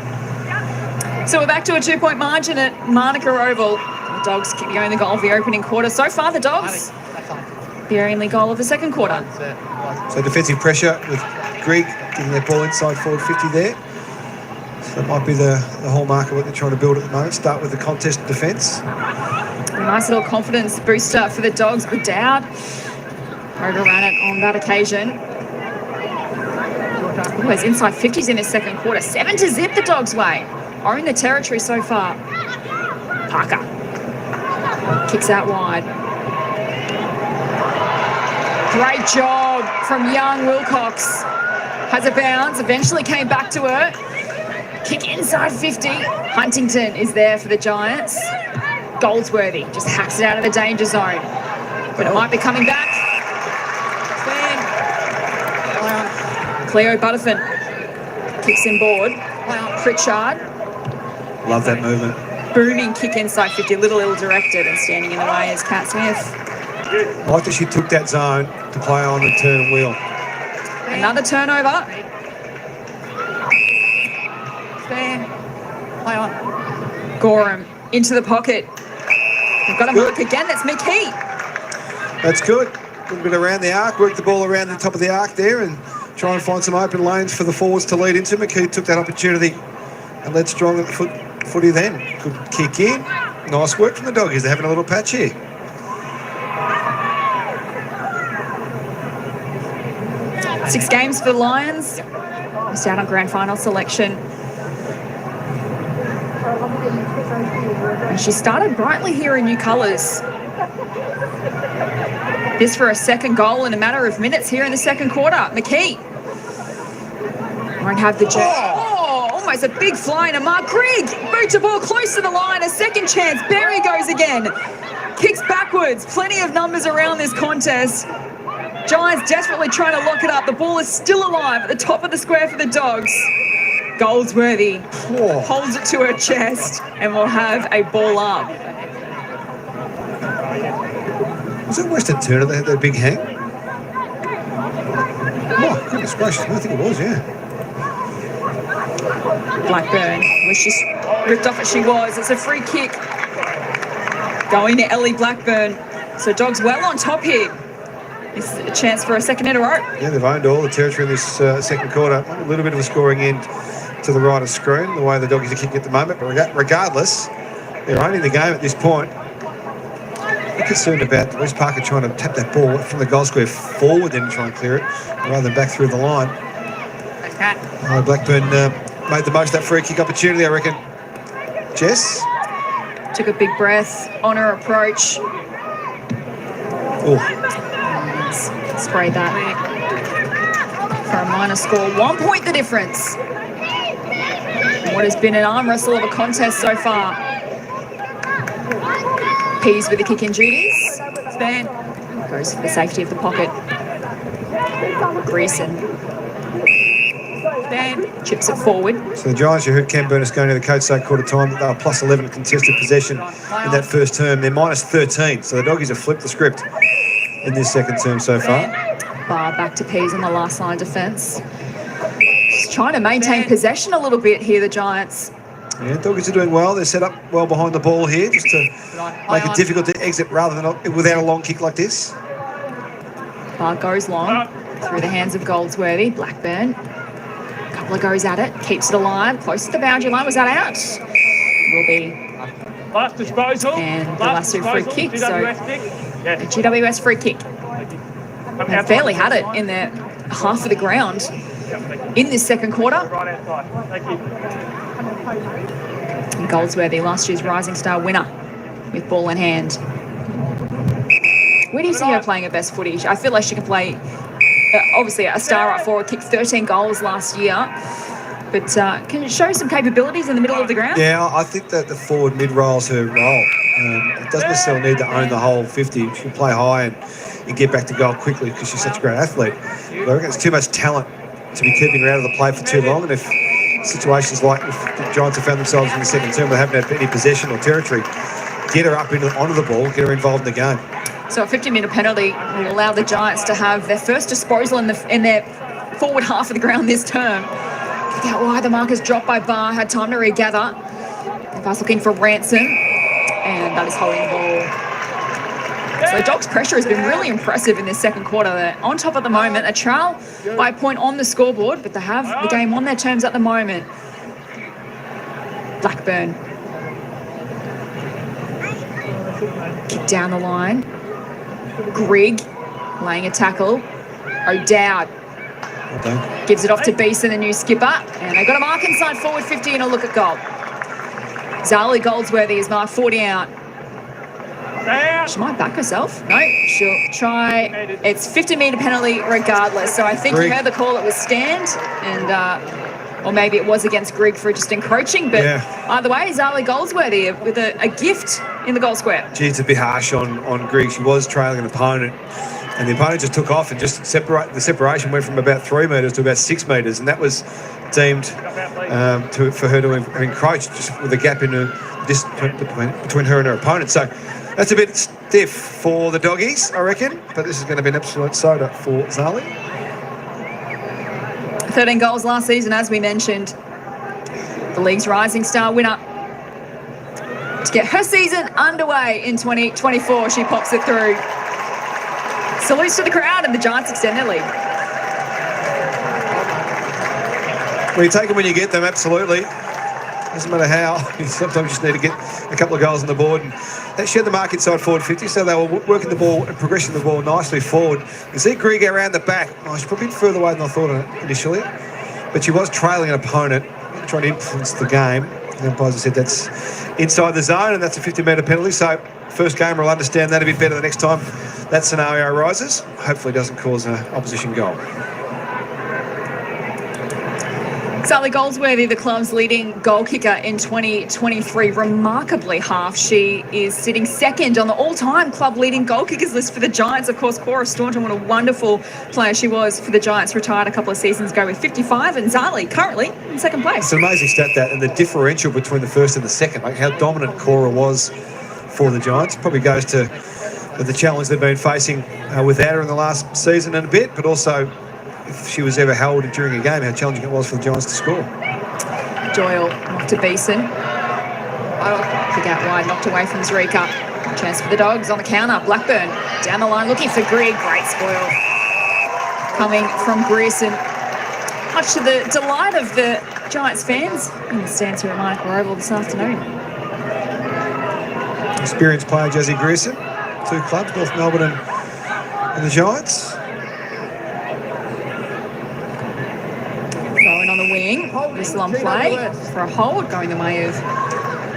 So we're back to a 2-point margin at Manuka Oval. The Dogs keep going the goal of the opening quarter. So far, the Dogs, the only goal of the second quarter. So defensive pressure with Greek getting that ball inside forward 50 there. So that might be the hallmark of what they're trying to build at the moment. Start with the contest defence. A nice little confidence booster for the Dogs. But Dowd overran it on that occasion. Oh, his inside 50s in his second quarter. 7 to zip the Dogs' way. Own the territory so far. Parker kicks out wide. Great job from young Wilcox. Has a bounce, eventually came back to her. Kick inside 50. Huntington is there for the Giants. Goldsworthy just hacks it out of the danger zone. But it might be coming back. Cleo Butterfin kicks in board. Pritchard. Love that movement. Booming kick inside 50, a little ill-directed, and standing in the way is Kat Smith. I like that she took that zone to play on the turn and wheel. Another turnover. Play on. Gorham into the pocket. We've got a mark again, that's McKee. That's good. A little bit around the arc, work the ball around the top of the arc there and try and find some open lanes for the forwards to lead into. McKee took that opportunity and led strong at the footy then. Good kick in. Nice work from the Doggies. They're having a little patch here. Six games for the Lions. Missed out on grand final selection. And she started brightly here in new colours. This for a second goal in a matter of minutes here in the second quarter. McKee won't have the job. Oh, almost a big fly and a mark. Grigg boots the ball close to the line. A second chance. Berry goes again. Kicks backwards. Plenty of numbers around this contest. Giants desperately trying to lock it up. The ball is still alive at the top of the square for the Dogs. Goldsworthy holds it to her chest and will have a ball up. Was it Western Turner that had that big hang? Oh, goodness gracious. I think it was, yeah. Blackburn, where she's ripped off as she was. It's a free kick going to Ellie Blackburn. So Dogs well on top here. It's a chance for a second in a row. Yeah, they've owned all the territory in this second quarter. A little bit of a scoring end to the right of screen, the way the Doggies are kicking at the moment. But regardless, they're owning the game at this point. I'm concerned about West Parker trying to tap that ball from the goal square forward then and try and clear it, rather than back through the line. Blackburn made the most of that free kick opportunity, I reckon. Jess. Took a big breath on her approach. Oh, Sprayed that for a minor score. 1 point the difference. What has been an arm wrestle of a contest so far. Pease with the kick in duties. Span goes for the safety of the pocket. Greason. Span chips it forward. so the Giants, you heard Cam Burness going to the coach say quarter time that they were plus 11 at contested possession in that first term. They're minus 13, so the Doggies have flipped the script in this second term so far. Bar back to Pease on the last line defence. Just trying to maintain possession a little bit here, the Giants. Yeah, Doggies are doing well. They're set up well behind the ball here just to make it difficult to exit rather than without a long kick like this. Bar goes long through the hands of Goldsworthy. Blackburn. A couple of goes at it. Keeps it alive. Close to the boundary line. Was that out? Will be. Last disposal. And the Lasso free kick. So GWS kick. a GWS free kick. They barely had it in their half of the ground in this second quarter. Right outside. Thank you. And Goldsworthy, last year's Rising Star winner with ball in hand. Where do you see her playing her best footage? I feel like she can play, obviously, a star up forward, kicked 13 goals last year. But can it show some capabilities in the middle of the ground? Yeah, I think that the forward mid-roll is her role. It doesn't necessarily need to own the whole 50. She can play high and get back to goal quickly because she's such a great athlete. But I reckon it's too much talent to be keeping her out of the play for too long. And if situations like if the Giants have found themselves in the second term where they haven't had any possession or territory, get her up onto the ball, get her involved in the game. So a 50-metre penalty will allow the Giants to have their first disposal in their forward half of the ground this term. Kick out wide, the markers dropped by Barr, had time to regather. Barr's looking for Ransom, and that is holding the ball. So the Dogs' pressure has been really impressive in this second quarter. They're on top at the moment, a trail by a point on the scoreboard, but they have the game on their terms at the moment. Blackburn. Kick down the line. Grigg laying a tackle. O'Dowd gives it off to Beeson, the new skipper, and they've got a mark inside forward 50 and a look at goal. Zali Goldsworthy is marked 40 out. She might back herself. No, she'll try. It's 50-metre penalty regardless. So I think you heard the call. It was stand, and or maybe it was against Grigg for just encroaching. But either way, Zali Goldsworthy with a gift in the goal square. Gee, it's a bit harsh on Grigg. She was trailing an opponent, and the opponent just took off and just the separation went from about 3 metres to about 6 metres, and that was deemed for her to have encroached just with a gap in her between her and her opponent. So that's a bit stiff for the Doggies, I reckon, but this is going to be an absolute soda for Zali. 13 goals last season, as we mentioned. The league's Rising Star winner. To get her season underway in 2024, she pops it through. Salutes to the crowd, and the Giants extend their lead. Well, you take them when you get them, absolutely. Doesn't matter how. You sometimes just need to get a couple of goals on the board. And that shared the mark inside forward 50, so they were working the ball and progressing the ball nicely forward. You see Grigg around the back. Oh, she's probably a bit further away than I thought initially. But she was trailing an opponent, trying to influence the game. And the umpires have said that's inside the zone, and that's a 50-metre penalty. So first gamer will understand that a bit better the next time that scenario arises. Hopefully it doesn't cause an opposition goal. Sally Goldsworthy, the club's leading goal kicker in 2023, remarkably half. She is sitting second on the all-time club leading goal kickers list for the Giants. Of course, Cora Staunton, what a wonderful player she was for the Giants, retired a couple of seasons ago with 55, and Zali currently in second place. It's an amazing stat, that, and the differential between the first and the second, like how dominant Cora was for the Giants. Probably goes to the challenge they've been facing without her in the last season and a bit, but also if she was ever held during a game, how challenging it was for the Giants to score. Doyle off to Beeson. Kick out wide, knocked away from Zrika. Chance for the Dogs on the counter. Blackburn down the line looking for Grigg. Great spoil coming from Grierson. Much to the delight of the Giants fans in the stands here at Manuka Oval this afternoon. Experienced player Jazzy Grierson, 2 clubs, North Melbourne and the Giants. On the wing, whistle on play for a hold, going the way of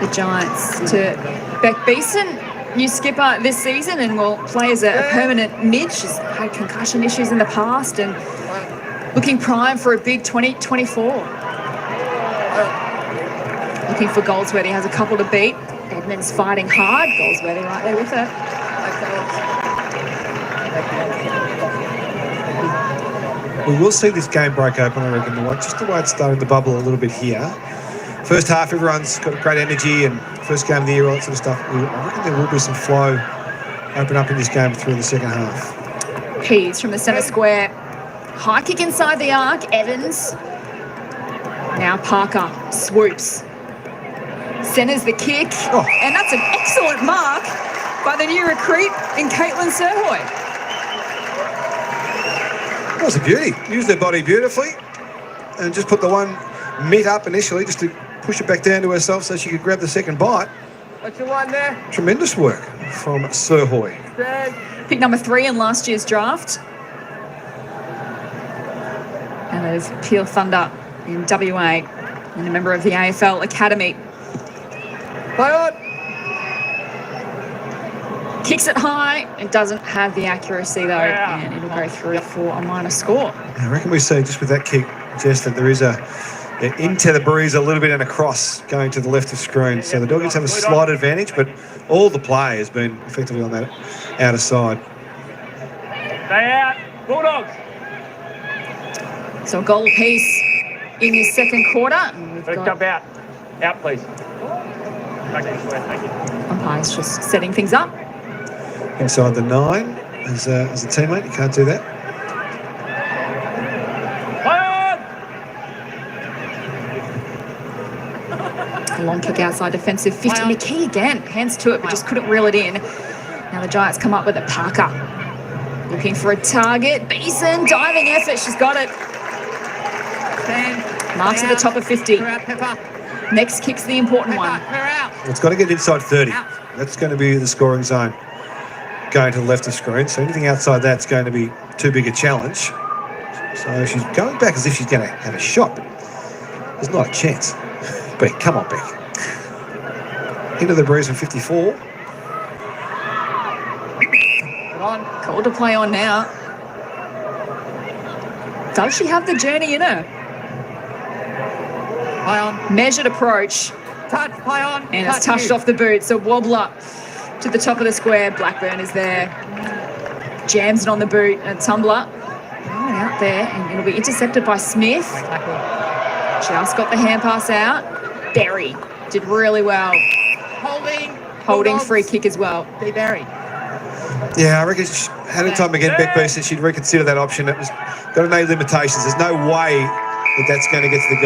the Giants to Beck Beeson, new skipper this season, and will play as a permanent mid. She's had concussion issues in the past and looking prime for a big 2024. Looking for Goldsworthy, has a couple to beat. Edmonds fighting hard. Goldsworthy right there with her. We will see this game break open, I reckon, just the way it started to bubble a little bit here. First half, everyone's got great energy, and first game of the year, all that sort of stuff. I reckon there will be some flow open up in this game through the second half. Pease from the centre square. High kick inside the arc. Evans. Now Parker swoops. Centres the kick. Oh. And that's an excellent mark by the new recruit in Caitlin Serhoy. That was a beauty. Used their body beautifully and just put the one mitt up initially just to push it back down to herself so she could grab the second bite. What's the one there? Tremendous work from Serhoy. Pick number 3 in last year's draft. And that is Peel Thunder in WA and a member of the AFL Academy. Play on. Kicks it high. It doesn't have the accuracy though, and it'll go through for a minor score. I reckon we see just with that kick, Jess, that there is into the breeze a little bit and a cross going to the left of screen. So the Doggies have a slight advantage, but all the play has been effectively on that outer side. Stay out. Bulldogs. So a goal apiece in this second quarter. And we've got Jump out. Out, please. Thank you. Thank you. umpires just setting things up. Inside the 9 as a teammate, you can't do that. A long kick outside defensive 50. McKee again, hands to it, but just couldn't reel it in. Now the Giants come up with a Parker. Looking for a target. Beeson, diving effort, she's got it. Marks at the top of 50. Next kick's the important one. It's got to get inside 30. That's going to be the scoring zone going to the left of screen. So anything outside that's going to be too big a challenge. So she's going back as if she's going to have a shot, but there's not a chance. Beck, come on, Beck. Into the breeze from 54. Call to play on now. Does she have the journey in her? Play on. Measured approach. Touch. Play on. And it's touched off the boot. So wobbler to the top of the square. Blackburn is there. Jams it on the boot. And tumbler. Right out there. And it'll be intercepted by Smith. Just got the hand pass out. Berry did really well. Holding free kick as well. Be Berry. Yeah, I reckon had a time again, Beck said she'd reconsider that option. It was got to know limitations. There's no way that's going to get to the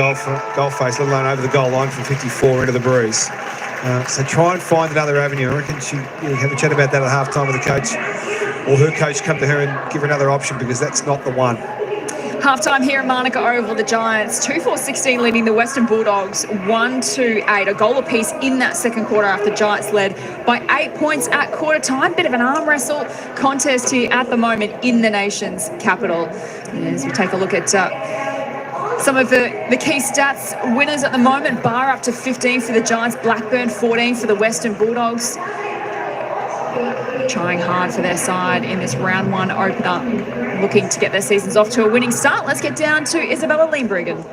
goal face, let alone over the goal line from 54 into the breeze. So try and find another avenue. I reckon she have a chat about that at halftime with the coach, or her coach come to her and give her another option, because that's not the one. Halftime here at Manuka Oval, the Giants 2-4-16 leading the Western Bulldogs 1-8. A goal apiece in that second quarter after Giants led by 8 points at quarter time. Bit of an arm wrestle contest here at the moment in the nation's capital. And as we take a look at some of the key stats, winners at the moment, Bar up to 15 for the Giants, Blackburn 14 for the Western Bulldogs. Trying hard for their side in this round 1 opener, looking to get their seasons off to a winning start. Let's get down to Isabella Lindbruggen.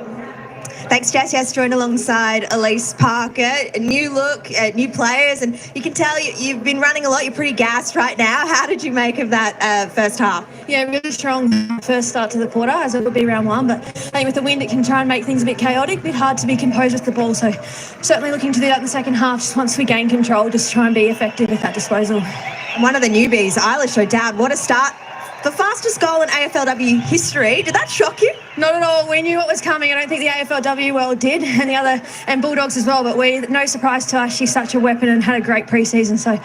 Thanks, Jess. Yes, joined alongside Elise Parker. A new look, new players, and you can tell you've been running a lot. You're pretty gassed right now. How did you make of that first half? Yeah, really strong first start to the quarter, as it would be round 1. But I think with the wind, it can try and make things a bit chaotic, a bit hard to be composed with the ball. So certainly looking to do that in the second half, just once we gain control, just try and be effective with that disposal. One of the newbies, Eilish O'Dowd, what a start. The fastest goal in AFLW history. Did that shock you? Not at all. We knew what was coming. I don't think the AFLW world did, and Bulldogs as well. But no surprise to us. She's such a weapon and had a great pre-season. So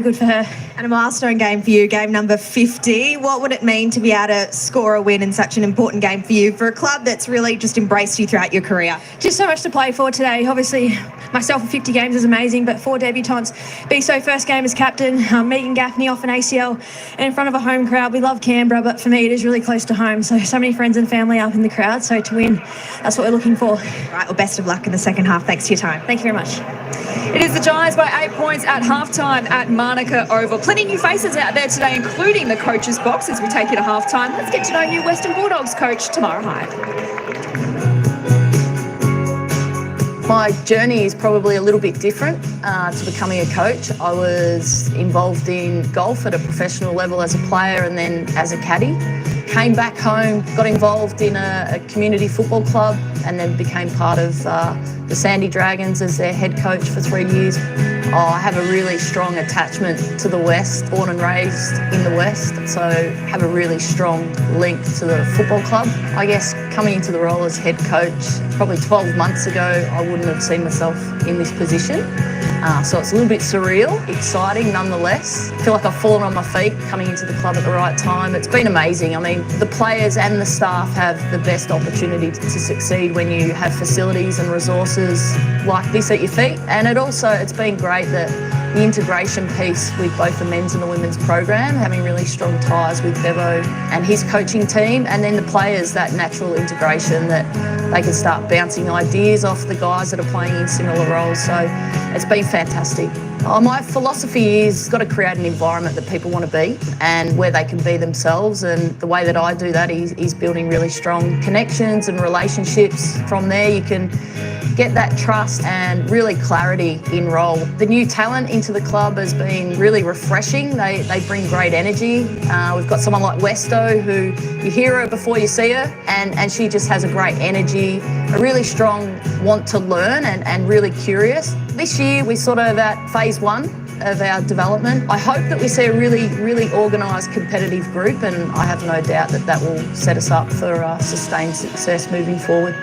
good for her. And a milestone game for you, game number 50. What would it mean to be able to score a win in such an important game for you, for a club that's really just embraced you throughout your career? Just so much to play for today. Obviously, myself at 50 games is amazing, but 4 debutantes. Biso first game as captain, Megan Gaffney off an ACL, and in front of a home crowd. We love Canberra, but for me, it is really close to home. So many friends and family up in the crowd. So to win, that's what we're looking for. Right, well, best of luck in the second half. Thanks for your time. Thank you very much. It is the Giants by 8 points at halftime at Manuka Oval. Plenty of new faces out there today, including the coach's box as we take you to halftime. Let's get to know new Western Bulldogs coach Tamara Hyde. My journey is probably a little bit different to becoming a coach. I was involved in golf at a professional level as a player and then as a caddy. Came back home, got involved in a community football club and then became part of the Sandy Dragons as their head coach for 3 years. I have a really strong attachment to the West, born and raised in the West, so have a really strong link to the football club. I guess coming into the role as head coach, probably 12 months ago, I wouldn't have seen myself in this position. So it's a little bit surreal, exciting nonetheless. I feel like I've fallen on my feet coming into the club at the right time. It's been amazing. I mean, the players and the staff have the best opportunity to succeed when you have facilities and resources like this at your feet. And it's been great that the integration piece with both the men's and the women's program, having really strong ties with Bevo and his coaching team, and then the players, that natural integration that they can start bouncing ideas off the guys that are playing in similar roles. So it's been fantastic. My philosophy is got to create an environment that people want to be and where they can be themselves, and the way that I do that is building really strong connections and relationships. From there you can get that trust and really clarity in role. The new talent into the club has been really refreshing. They bring great energy. We've got someone like Westo who you hear her before you see her, and she just has a great energy, a really strong want to learn and really curious. This year we're sort of at phase 1 of our development. I hope that we see a really, really organised competitive group, and I have no doubt that will set us up for sustained success moving forward.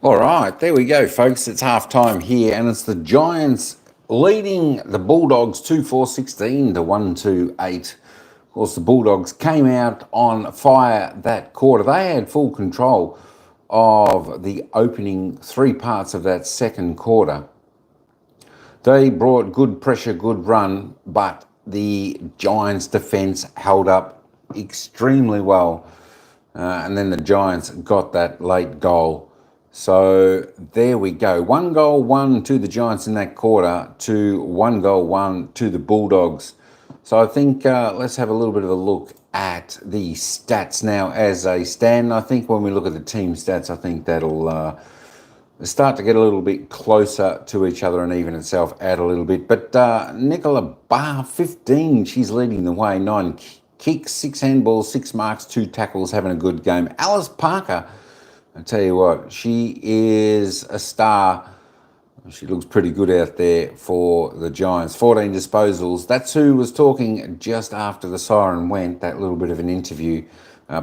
All right, there we go, folks. It's halftime here, and it's the Giants leading the Bulldogs 2-4-16 to 1-2-8. Of course, the Bulldogs came out on fire that quarter. They had full control of the opening 3 parts of that second quarter. They brought good pressure, good run, but the Giants' defence held up extremely well. And then the Giants got that late goal. So there we go. 1 goal, 1 to the Giants in that quarter to 1 goal, 1 to the Bulldogs. So I think let's have a little bit of a look at the stats now as they stand. I think when we look at the team stats, I think that'll start to get a little bit closer to each other and even itself out a little bit. But Nicola Barr, 15, she's leading the way. 9 kicks, 6 handballs, 6 marks, 2 tackles, having a good game. Alice Parker, I tell you what, she is a star. She looks pretty good out there for the Giants. 14 disposals. That's who was talking just after the siren went, that little bit of an interview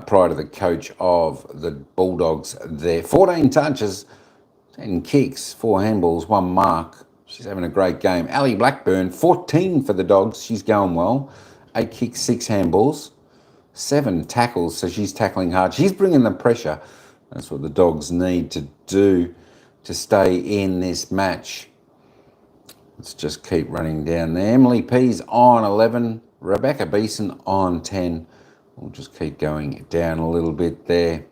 prior to the coach of the Bulldogs there. 14 touches, 10 kicks, 4 handballs, 1 mark. She's having a great game. Ali Blackburn, 14 for the Dogs. She's going well. 8 kicks, 6 handballs, 7 tackles. So she's tackling hard. She's bringing the pressure. That's what the Dogs need to do to stay in this match. Let's just keep running down there. Emily Pease on 11. Rebecca Beeson on 10. We'll just keep going down a little bit there.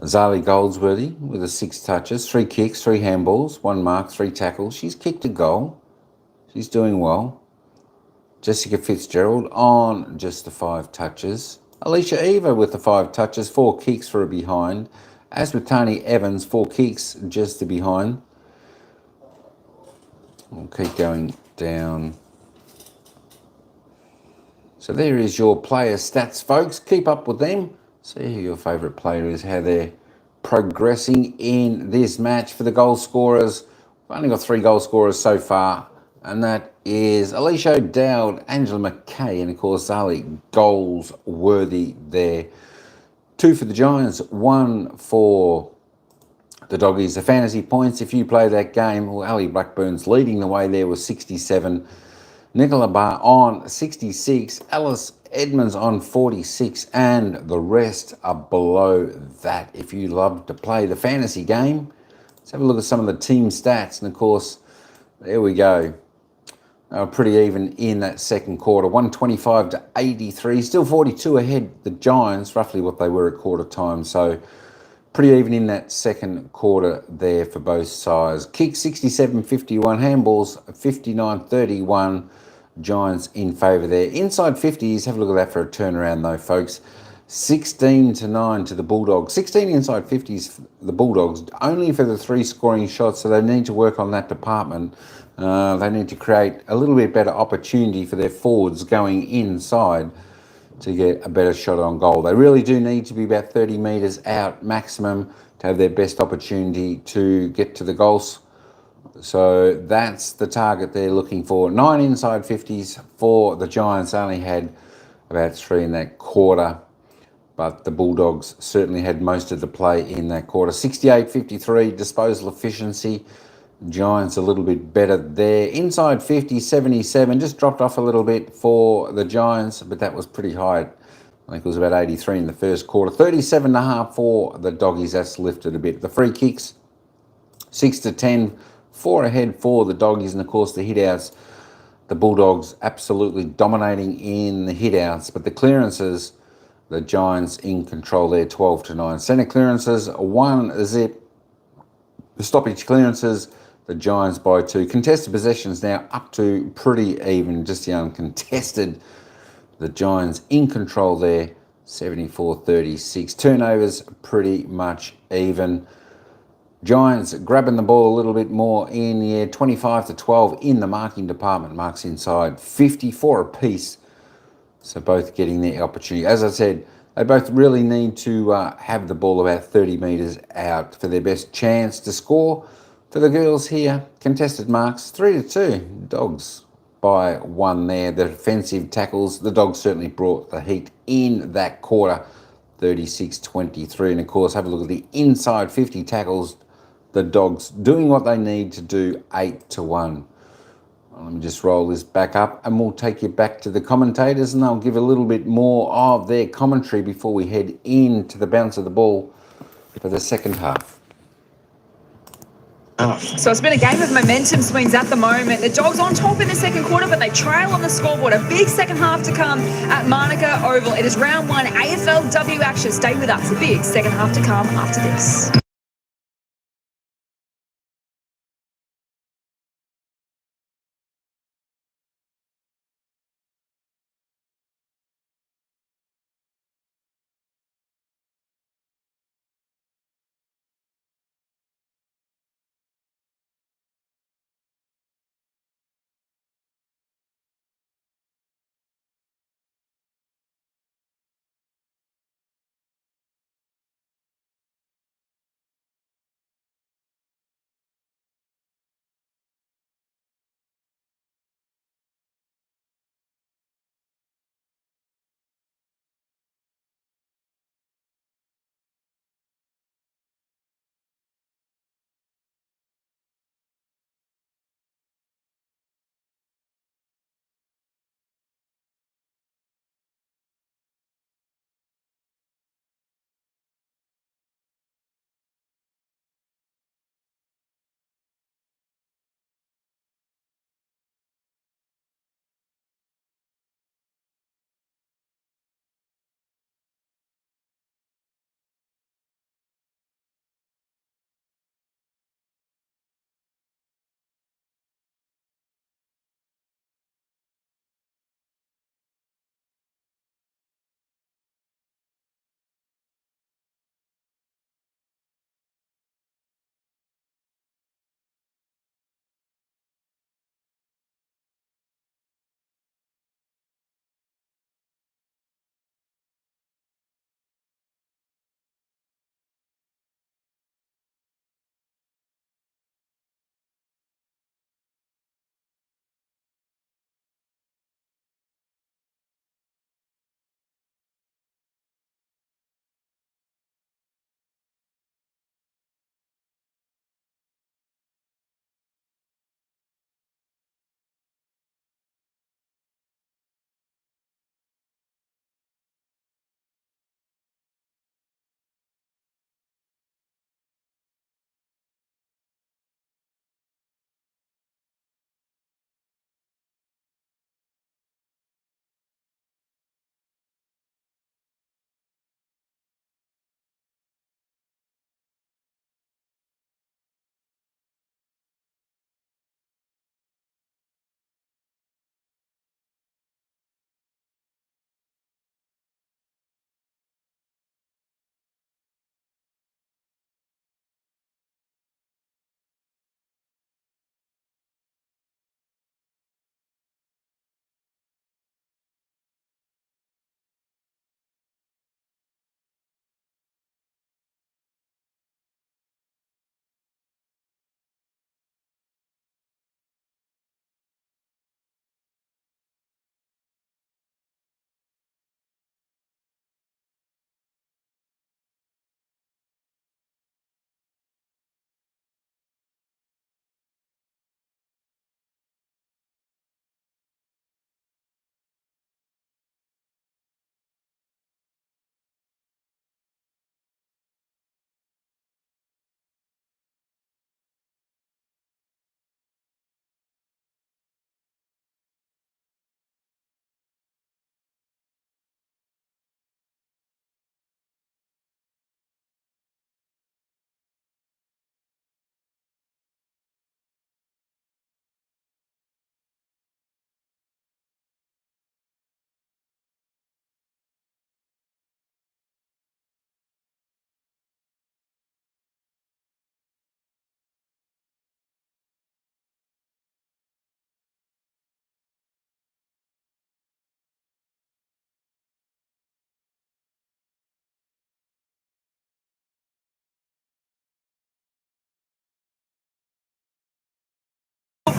Zali Goldsworthy with 6 touches, 3 kicks, 3 handballs, 1 mark, 3 tackles. She's kicked a goal. She's doing well. Jessica Fitzgerald on just the 5 touches. Alicia Eva with the 5 touches, 4 kicks for a behind. As with Tony Evans, 4 kicks just to behind. We'll keep going down. So there is your player stats, folks. Keep up with them. See who your favourite player is, how they're progressing in this match. For the goal scorers, we've only got 3 goal scorers so far, and that is Alicia O'Dowd, Angela McKay, and of course Zali Goldsworthy there. 2 for the Giants, 1 for the Doggies. The fantasy points, if you play that game, well, Ali Blackburn's leading the way there with 67. Nicola Barr on 66. Alice Edmonds on 46. And the rest are below that. If you love to play the fantasy game, let's have a look at some of the team stats. And of course, there we go. Pretty even in that second quarter, 125 to 83, still 42 ahead the Giants, roughly what they were at quarter time. So pretty even in that second quarter there for both sides. Kick 67-51, handballs 59-31, Giants in favour there. Inside 50s, have a look at that for a turnaround though, folks. 16-9 to the Bulldogs. 16 inside 50s, the Bulldogs, only for the 3 scoring shots, so they need to work on that department. They need to create a little bit better opportunity for their forwards going inside to get a better shot on goal. They really do need to be about 30 metres out maximum to have their best opportunity to get to the goals. So that's the target they're looking for. 9 inside 50s for the Giants. Only had about 3 in that quarter, but the Bulldogs certainly had most of the play in that quarter. 68-53 disposal efficiency. Giants a little bit better there. Inside 50, 77, just dropped off a little bit for the Giants, but that was pretty high. I think it was about 83 in the first quarter. 37.5 for the Doggies, that's lifted a bit. The free kicks, 6-10, 4 ahead for the Doggies, and of course the hit-outs, the Bulldogs absolutely dominating in the hit-outs, but the clearances, the Giants in control there, 12-9. Centre clearances, 1-0. The stoppage clearances, the Giants by 2. Contested possessions now up to pretty even, just the uncontested. The Giants in control there, 74-36. Turnovers pretty much even. Giants grabbing the ball a little bit more in the air, 25-12 in the marking department. Marks inside 54 apiece. So both getting their opportunity. As I said, they both really need to have the ball about 30 metres out for their best chance to score. For the girls here, contested marks 3-2. Dogs by 1 there. The defensive tackles, the Dogs certainly brought the heat in that quarter, 36-23. And of course, have a look at the inside 50 tackles. The Dogs doing what they need to do, 8-1. Let me just roll this back up and we'll take you back to the commentators and they'll give a little bit more of their commentary before we head into the bounce of the ball for the second half. So it's been a game of momentum swings at the moment. The Dogs on top in the second quarter, but they trail on the scoreboard. A big second half to come at Manuka Oval. It is round 1 AFLW action. Stay with us. A big second half to come after this.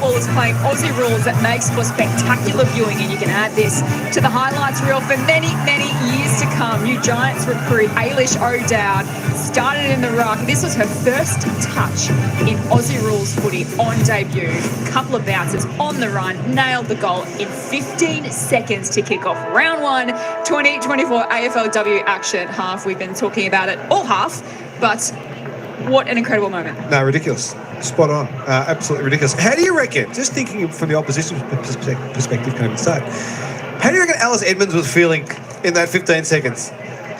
football is playing Aussie rules that makes for spectacular viewing, and you can add this to the highlights reel for many, many years to come. New Giants recruit Ailish O'Dowd started in the ruck. This was her first touch in Aussie rules footy on debut. Couple of bounces on the run, nailed the goal in 15 seconds to kick off round 1, 2024 AFLW action half. We've been talking about it all half, but what an incredible moment. No, ridiculous. Spot on. Absolutely ridiculous. How do you reckon, just thinking from the opposition perspective, can I even say, how do you reckon Alice Edmonds was feeling in that 15 seconds?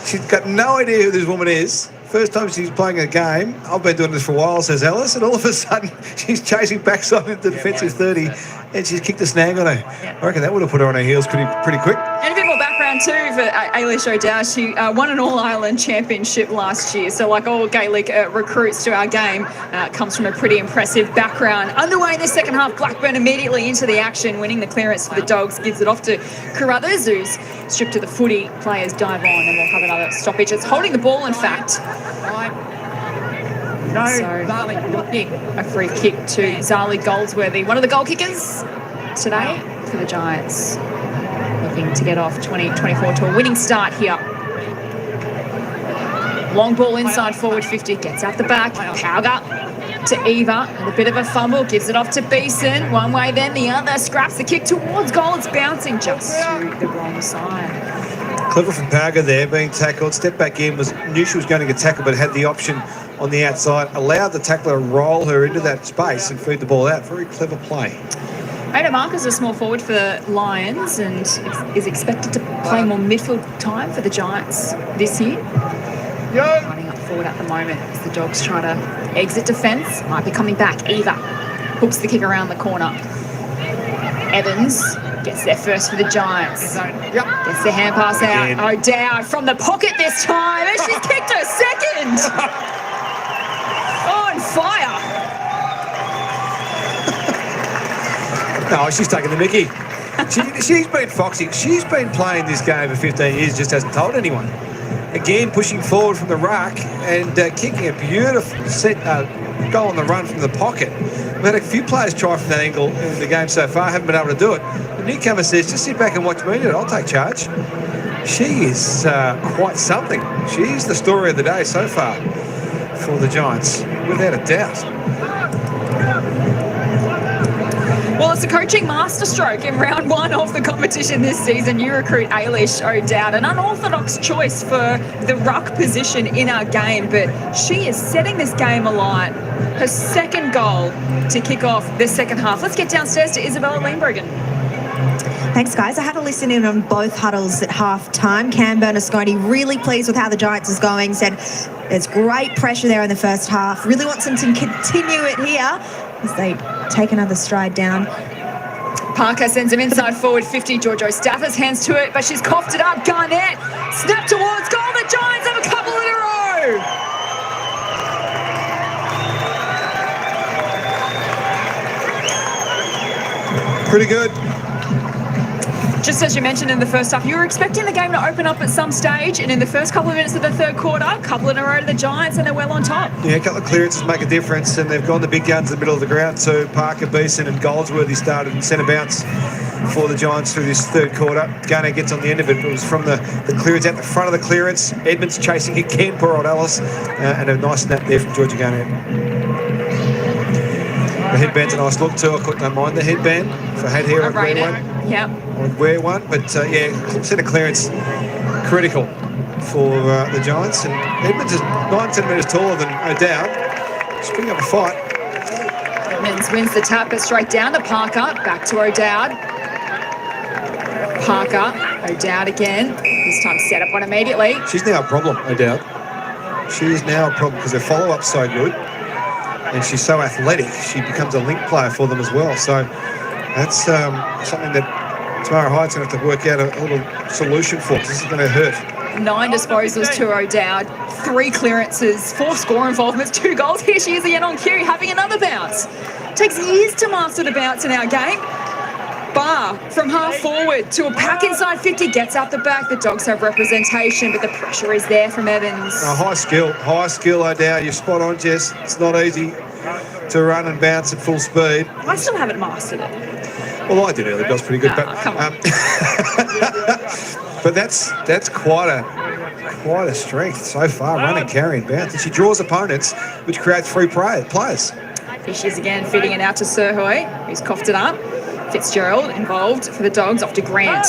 She's got no idea who this woman is. First time she's playing a game. I've been doing this for a while, says Alice, and all of a sudden she's chasing backside into the defensive 30 and she's kicked a snag on her. I reckon that would have put her on her heels pretty quick. And a bit more background too for Ailish O'Dowd. She won an All-Ireland championship last year. So like all Gaelic recruits to our game, comes from a pretty impressive background. Underway in the second half, Blackburn immediately into the action, winning the clearance for the Dogs. Gives it off to Carruthers, who's stripped to the footy. Players dive on and we'll have another stoppage. It's holding the ball, in fact. No, So a free kick to Zali Goldsworthy, one of the goal kickers today for the Giants. Looking to get off 2024 to a winning start here. Long ball inside forward 50, gets out the back. Pauga to Eva, and a bit of a fumble, gives it off to Beeson. One way then the other, scraps the kick towards goal. It's bouncing just through the wrong side. Clever from Pauga there, being tackled. Step back in, knew she was going to get tackled, but had the option on the outside. Allowed the tackler to roll her into that space and feed the ball out. Very clever play. Ada Marcus, a small forward for the Lions, and is expected to play more midfield time for the Giants this year. Running up forward at the moment as the Dogs try to exit defence. Might be coming back. Eva hooks the kick around the corner. Evans gets there first for the Giants. Gets the hand pass out. O'Dowd from the pocket this time, and she's kicked her second. On fire. No, she's taking the mickey. She's been foxy. She's been playing this game for 15 years, just hasn't told anyone. Again, pushing forward from the ruck and kicking a beautiful goal on the run from the pocket. We've had a few players try from that angle in the game so far, haven't been able to do it. The newcomer says, just sit back and watch me do it. I'll take charge. She is quite something. She's the story of the day so far for the Giants, without a doubt. Well, it's a coaching masterstroke in round 1 of the competition this season. You recruit Ailish O'Dowd, an unorthodox choice for the ruck position in our game, but she is setting this game alight. Her second goal to kick off the second half. Let's get downstairs to Isabella Leenbrogen. Thanks, guys. I had to listen in on both huddles at half-time. Cam Bernasconi really pleased with how the Giants is going, said there's great pressure there in the first half. Really wants them to continue it here as they take another stride down. Parker sends him inside forward 50. Giorgio Stafford's hands to it, but she's coughed it up. Garnett, snap towards goal. The Giants have a couple in a row. Pretty good. Just as you mentioned in the first half, you were expecting the game to open up at some stage, and in the first couple of minutes of the third quarter, a couple in a row to the Giants, and they're well on top. Yeah, a couple of clearances make a difference, and they've gone the big guns in the middle of the ground. So Parker, Beeson and Goldsworthy started in centre bounce for the Giants through this third quarter. Garner gets on the end of it. It was from the clearance out the front of the clearance. Edmonds chasing again, poor old Alice, and a nice snap there from Georgia Garnett. The headband's a nice look too. I don't mind the headband. If I had hair, I'd wear one. Yep. I'd wear one. But yeah, centre clearance critical for the Giants. And Edmonds is 9 centimetres taller than O'Dowd. She's putting up a fight. Edmonds wins the tap, but straight down to Parker. Back to O'Dowd. Parker. O'Dowd again. This time set up one immediately. She's now a problem, O'Dowd. She is now a problem because her follow-up's so good. And she's so athletic, she becomes a link player for them as well. So that's something that Tamara Hyde's going to have to work out a little solution for, because this is going to hurt. 9 disposals to O'Dowd, 3 clearances, 4 score involvements, 2 goals. Here she is again on cue, having another bounce. Takes years to master the bounce in our game. Bar from half forward to a pack inside 50, gets up the back. The Dogs have representation, but the pressure is there from Evans. High skill, O'Dowd. You're spot on, Jess. It's not easy to run and bounce at full speed. I still haven't mastered it. Well, I did earlier, but that was pretty good. Come on. But that's quite a strength so far, running, carrying, bounce. And she draws opponents, which creates free players. Fishes again, feeding it out to Sirhoy, who's coughed it up. Fitzgerald involved for the Dogs, off to Grant.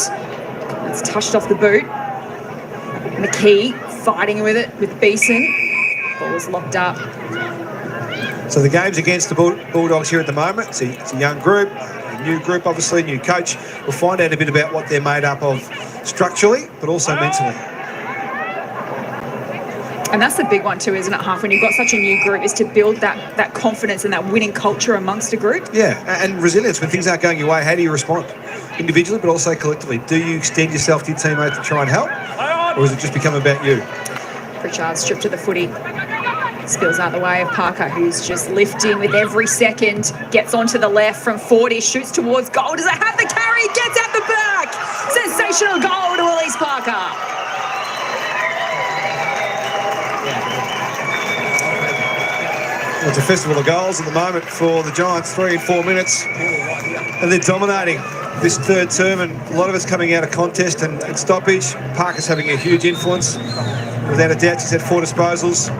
It's touched off the boot. McKee fighting with it with Beeson. Ball is locked up. So the game's against the Bulldogs here at the moment. It's a young group, a new group, obviously, new coach. We'll find out a bit about what they're made up of structurally, but also mentally. And that's the big one too, isn't it, Huff? When you've got such a new group, is to build that confidence and that winning culture amongst a group. Yeah, and resilience. When things aren't going your way, how do you respond? Individually, but also collectively. Do you extend yourself to your teammates to try and help? Or has it just become about you? Pritchard stripped to the footy. Spills out the way of Parker, who's just lifting with every second. Gets onto the left from 40, shoots towards goal. Does it have the carry? Gets out the back. Sensational goal to Elise Parker. Well, it's a festival of goals at the moment for the Giants, 3 and 4 minutes. And they're dominating this third term, and a lot of it's coming out of contest and stoppage. Parker's having a huge influence. Without a doubt, she's had 4 disposals.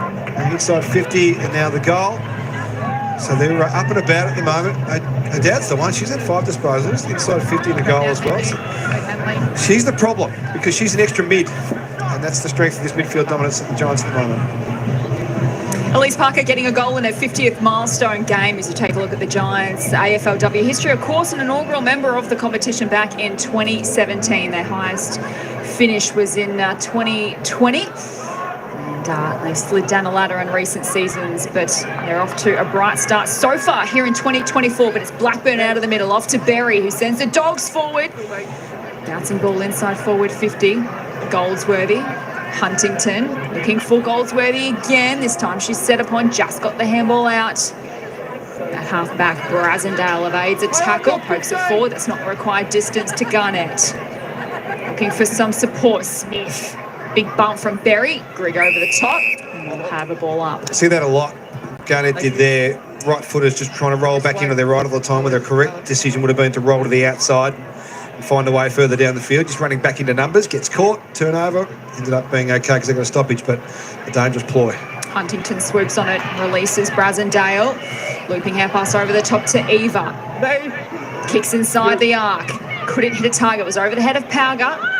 Inside 50, and now the goal. So they're up and about at the moment. I doubt it's the one. She's had 5 disposals, inside 50 and a goal as well. So she's the problem because she's an extra mid, and that's the strength of this midfield dominance of the Giants at the moment. Elise Parker getting a goal in her 50th milestone game as you take a look at the Giants' AFLW history. Of course, an inaugural member of the competition back in 2017. Their highest finish was in 2020. And they've slid down the ladder in recent seasons, but they're off to a bright start so far here in 2024. But it's Blackburn out of the middle, off to Berry, who sends the Dogs forward. Bouncing ball inside forward 50. Goldsworthy. Huntington looking for Goldsworthy again. This time she's set upon, just got the handball out. That half-back Brasendale evades a tackle, pokes it forward. That's not the required distance to Garnett. Looking for some support. Smith. Big bump from Berry. Grigg over the top. And we'll have a ball up. I see that a lot. Garnett did their right footers just trying to roll back into their right all the time, where their correct decision would have been to roll to the outside and find a way further down the field. Just running back into numbers. Gets caught. Turnover. Ended up being okay because they got a stoppage, but a dangerous ploy. Huntington swoops on it. Releases Brasendale. Looping her pass over the top to Eva. Kicks inside the arc. Couldn't hit a target. It was over the head of Pauga.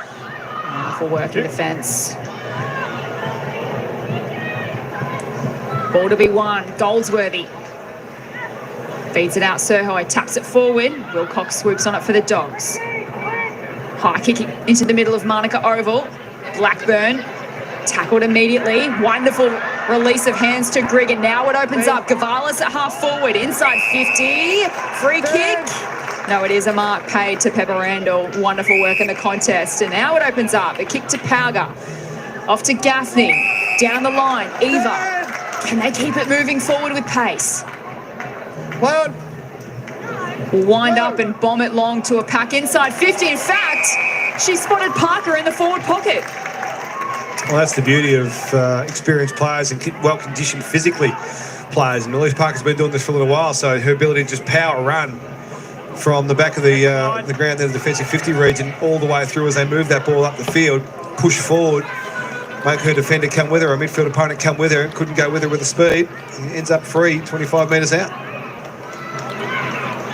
For working defence. Ball to be won. Goldsworthy. Feeds it out. Sirhoy taps it forward. Wilcox swoops on it for the Dogs. High kicking into the middle of Manuka Oval. Blackburn tackled immediately. Wonderful release of hands to Grigg, and now it opens up. Gavalis at half forward. Inside 50. Free kick. No, it is a mark paid to Pepper Randall. Wonderful work in the contest. And now it opens up. A kick to Pauga. Off to Gaffney. Down the line. Eva. Can they keep it moving forward with pace? Wind up and bomb it long to a pack inside 50. In fact, she spotted Parker in the forward pocket. Well, that's the beauty of experienced players and well-conditioned physically players. And Elise Parker's been doing this for a little while, so her ability to just power run from the back of the ground in the defensive 50 region all the way through as they move that ball up the field, push forward, make her defender come with her, a midfield opponent come with her, couldn't go with her with the speed, and ends up free 25 metres out.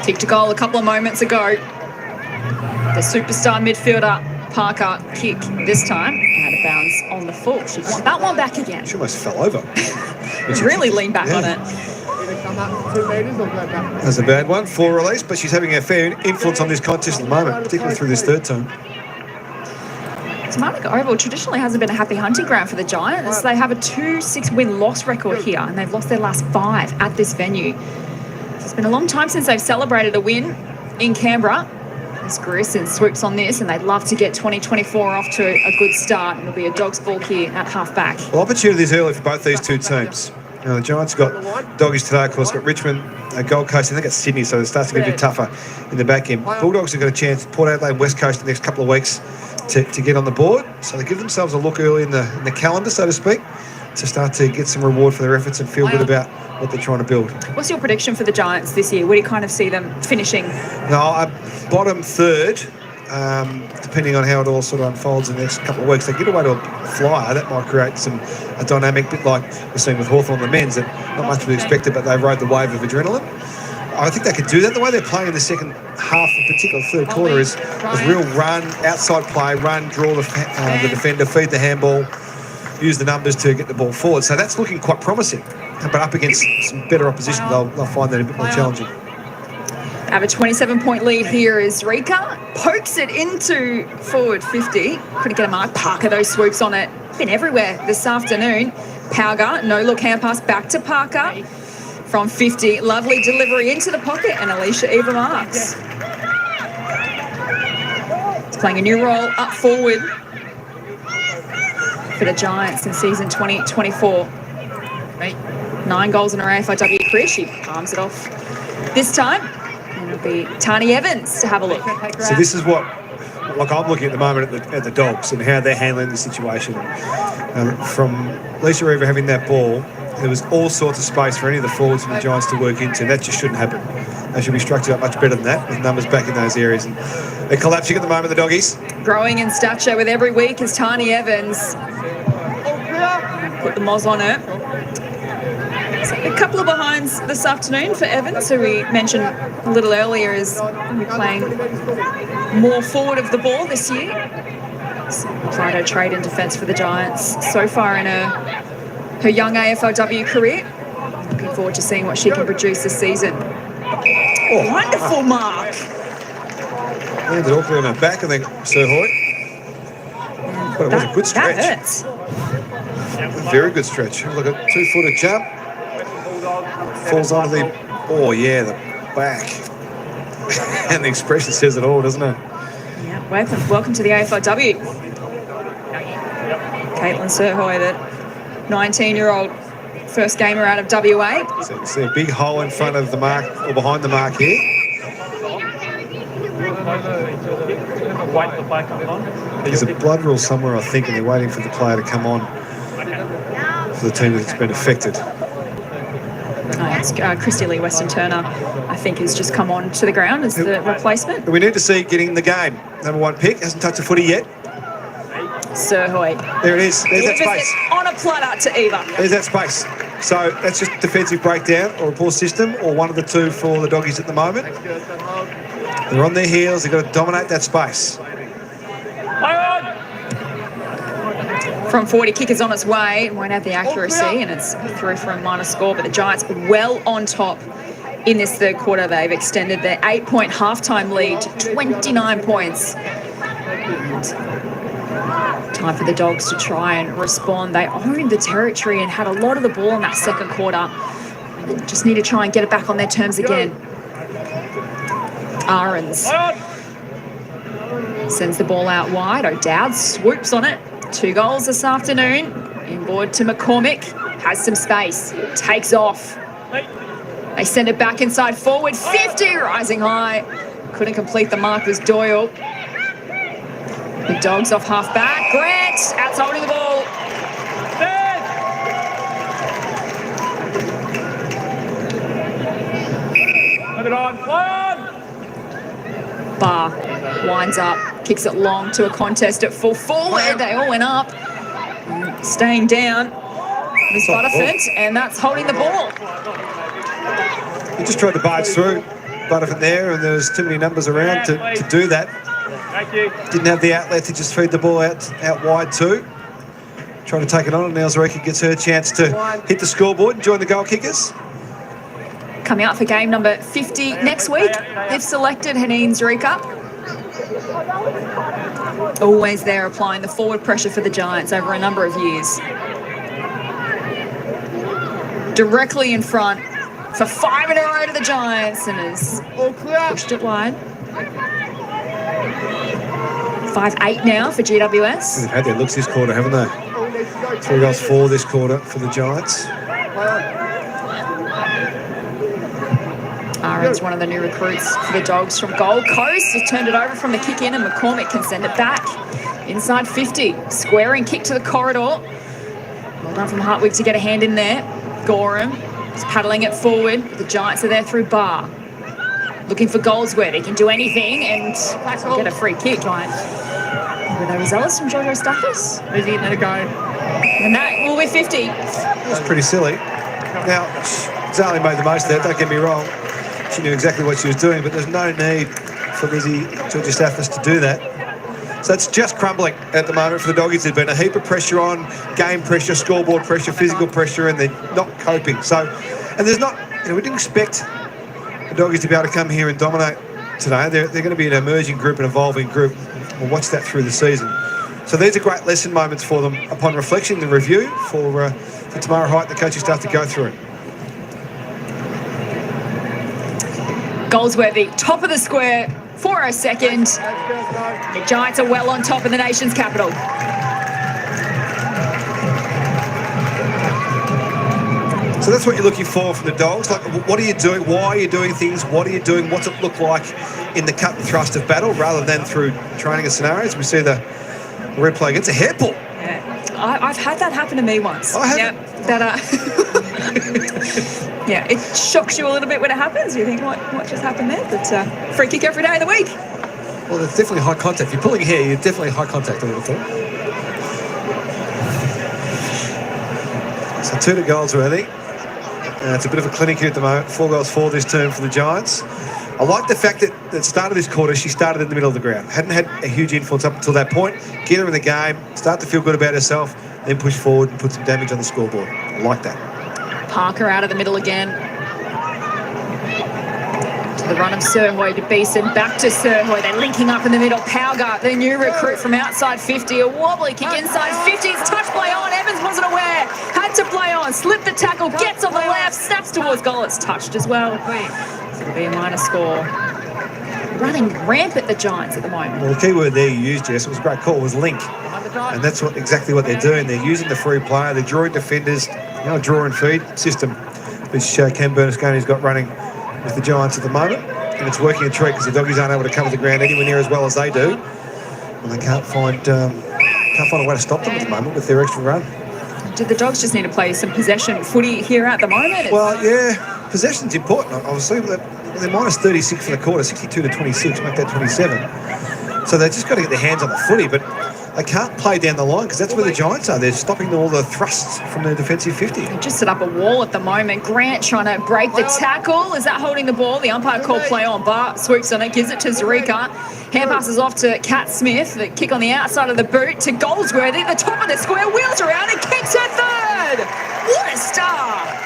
Kicked a goal a couple of moments ago. The superstar midfielder Parker kick this time out of bounds on the full. She won that one back again. She almost fell over. Really leaned back on it. That's a bad one for release, but she's having a fair influence on this contest at the moment, particularly through this third term. Manuka Oval traditionally hasn't been a happy hunting ground for the Giants. They have a 2-6 win-loss record here, and they've lost their last 5 at this venue. It's been a long time since they've celebrated a win in Canberra. As Grissom swoops on this, and they'd love to get 2024 off to a good start. It'll be a Dogs ball here at half-back. Well, opportunities early for both these two teams. Now, the Giants got Doggies today, of course, got Richmond, Gold Coast, and they got Sydney, so it starts to get a bit tougher in the back end. Bulldogs have got a chance, Port Adelaide, West Coast the next couple of weeks to get on the board. So they give themselves a look early in the calendar, so to speak. to start to get some reward for their efforts and feel good about what they're trying to build. What's your prediction for the Giants this year? Where do you kind of see them finishing? No, bottom third, depending on how it all sort of unfolds in the next couple of weeks. They get away to a flyer, that might create a dynamic, bit like we're seeing with Hawthorn the men's, that not much was expected, but they rode the wave of adrenaline. I think they could do that. The way they're playing in the second half, in particular third quarter, is real run, outside play, run, draw the defender, feed the handball, use the numbers to get the ball forward. So that's looking quite promising. But up against some better opposition, they'll find that a bit more challenging. Have a 27-point lead here as Rika pokes it into forward 50. Couldn't get a mark. Parker, those swoops on it. Been everywhere this afternoon. Pauga, no-look hand pass back to Parker. From 50, lovely delivery into the pocket, and Alicia Eva marks. It's playing a new role up forward for the Giants in season 2024. 9 goals in her AFLW career. She palms it off this time. And it'll be Tani Evans to have a look. So this is what, like I'm looking at the moment at the Dogs and how they're handling the situation. From Alicia Eva having that ball, there was all sorts of space for any of the forwards from the Giants to work into. That just shouldn't happen. They should be structured up much better than that, with numbers back in those areas. And they're collapsing at the moment, the Doggies. Growing in stature with every week is Tani Evans. Put the Moz on her. So a couple of behinds this afternoon for Evans, who we mentioned a little earlier is playing more forward of the ball this year. Applied her trade in defence for the Giants so far in her young AFLW career. Looking forward to seeing what she can produce this season. Oh, wonderful mark. Landed awkwardly on her back, I think, Sir Hoyt. But it was a good stretch. That hurts. A very good stretch. Look at 2-footer jump. Falls onto the, oh yeah, the back. And the expression says it all, doesn't it? Yeah, welcome to the AFLW. Caitlin Sirhoy, the 19-year-old first gamer out of WA. So you see a big hole in front of the mark, or behind the mark here. There's a blood rule somewhere, I think, and they're waiting for the player to come on for the team that's been affected. It's Christy Lee Weston Turner, I think, has just come on to the ground as the replacement. We need to see getting the game. Number 1 pick, hasn't touched a footy yet. Sirhoy. There it is. There's that space. On a platter to Eva. There's that space. So that's just defensive breakdown or a poor system, or one of the two for the Doggies at the moment. They're on their heels. They've got to dominate that space. From 40, kick is on its way. It won't have the accuracy, and it's through for a minor score. But the Giants well on top in this third quarter. They've extended their 8-point halftime lead to 29 points. Time for the Dogs to try and respond. They owned the territory and had a lot of the ball in that second quarter. Just need to try and get it back on their terms again. Ahrens sends the ball out wide. O'Dowd swoops on it. 2 goals this afternoon. Inboard to McCormick. Has some space. Takes off. They send it back inside forward. 50, rising high. Couldn't complete the mark was Doyle. The Dogs off half back. Grant out holding the ball. Barr winds up, kicks it long to a contest at full forward. They all went up. Staying down is Butterfint, and that's holding the ball. He just tried to barge through Butterfint there, and there was too many numbers around to do that. Didn't have the outlet to just feed the ball out wide too. Trying to take it on, and now Zareka gets her chance to hit the scoreboard and join the goal kickers. Coming out for game number 50 next week, they've selected Haneen Zareka. Always there applying the forward pressure for the Giants over a number of years. Directly in front for 5 in a row to the Giants, and has pushed it wide. 5-8 now for GWS. They've had their looks this quarter, haven't they? 3 goals for this quarter for the Giants. Ahrens, one of the new recruits for the Dogs from Gold Coast, has turned it over from the kick in, and McCormick can send it back. Inside 50, squaring kick to the corridor. Well done from Hartwig to get a hand in there. Gorham is paddling it forward. The Giants are there through Bar. Looking for Goldsworthy. Can do anything and get a free kick. Giants. Were they overzealous from Giorgio Stathis? Easy, let it go. And that will be 50. That's pretty silly. Now, Zali made the most of that, don't get me wrong. She knew exactly what she was doing, but there's no need for Lizzie Georgia Stathis to do that. So it's just crumbling at the moment for the Doggies. There's been a heap of pressure on, game pressure, scoreboard pressure, physical pressure, and they're not coping. So, and there's not, we didn't expect the Doggies to be able to come here and dominate today. They're going to be an emerging group, an evolving group. We'll watch that through the season. So these are great lesson moments for them upon reflection, the review for tomorrow night, the coaching staff to go through. Goldsworthy, top of the square for a second. The Giants are well on top of the nation's capital. So that's what you're looking for from the Dogs. Like, what are you doing? Why are you doing things? What are you doing? What's it look like in the cut and thrust of battle rather than through training and scenarios? We see the replay. It's a hair pull. Yeah. I've had that happen to me once. I have. Yep. Yeah, it shocks you a little bit when it happens. You think, what just happened there? But free kick every day of the week. Well, there's definitely high contact. If you're pulling hair, you're definitely high contact, I would have thought. So 2 to Goldsworthy. It's a bit of a clinic here at the moment. 4 goals for this term for the Giants. I like the fact that at the start of this quarter, she started in the middle of the ground. Hadn't had a huge influence up until that point. Get her in the game, start to feel good about herself, then push forward and put some damage on the scoreboard. I like that. Parker out of the middle again. To the run of Sirhoy to Beeson. Back to Sirhoy. They're linking up in the middle. Pauga, the new recruit from outside 50. A wobbly kick inside 50. It's touch play on. Evans wasn't aware. Had to play on. Slipped the tackle. Gets on the left. Snaps towards goal. It's touched as well. So it'll be a minor score. Running rampant, the Giants at the moment. Well, the key word there you used, Jess, it was a great call, was link. And that's exactly what they're doing. They're using the free player. They're drawing defenders. A draw and feed system, which Cam Bernasconi's got running with the Giants at the moment. And it's working a treat because the Doggies aren't able to cover the ground anywhere near as well as they do. And they can't find a way to stop them at the moment with their extra run. Do the Dogs just need to play some possession footy here at the moment? Well, yeah, possession's important. Obviously, they're minus 36 for the quarter, 62 to 26, make that 27. So they've just got to get their hands on the footy, but they can't play down the line because that's where the Giants are. They're stopping all the thrusts from their defensive 50. They just set up a wall at the moment. Grant trying to break the tackle. Is that holding the ball? The umpire called play on. Bart swoops on it, gives it to Zarika. Hand passes off to Kat Smith. The kick on the outside of the boot to Goldsworthy. The top of the square, wheels around and kicks her third. What a star.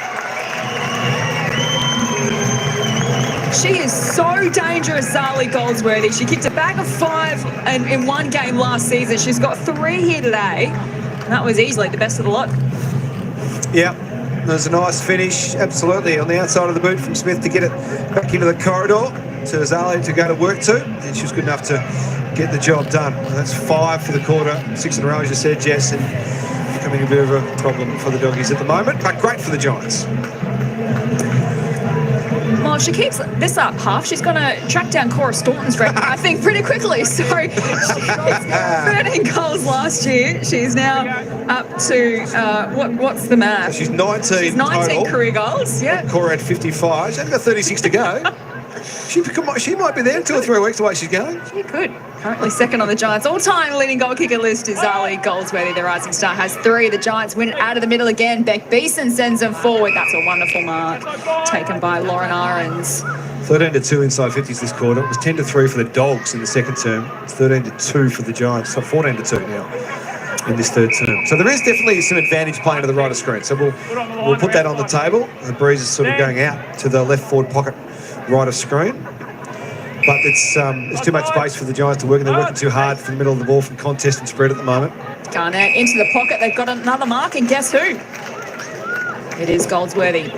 She is so dangerous, Zali Goldsworthy. She kicked a bag of 5 in one game last season. She's got 3 here today. And that was easily the best of the lot. Yeah, there's a nice finish, absolutely, on the outside of the boot from Smith to get it back into the corridor to Zali to go to work to. And she was good enough to get the job done. And that's 5 for the quarter, 6 in a row, as you said, Jess, and becoming a bit of a problem for the Doggies at the moment, but great for the Giants. Well, if she keeps this up half, she's going to track down Cora Staunton's record, I think, pretty quickly. So she's 13 goals last year. She's now up to, what's the math? She's 19 She's 19 total. career goals, yeah. Cora had 55. She's only got 36 to go. She might be there in 2 or 3 weeks the way she's going. She could. Currently second on the Giants' all-time leading goal kicker list is Zali Goldsworthy. The rising star has 3. The Giants win it out of the middle again. Beck Beeson sends them forward. That's a wonderful mark taken by Lauren Ahrens. 13 to 2 inside 50s this quarter. It was 10 to 3 for the Dogs in the second term. It's 13 to 2 for the Giants. So 14 to 2 now in this third term. So there is definitely some advantage playing to the right of screen. So we'll put that on the table. The breeze is sort of going out to the left forward pocket right of screen. But there's too much space for the Giants to work, and they're working too hard for the middle of the ball from contest and spread at the moment. Garnett into the pocket. They've got another mark, and guess who? It is Goldsworthy.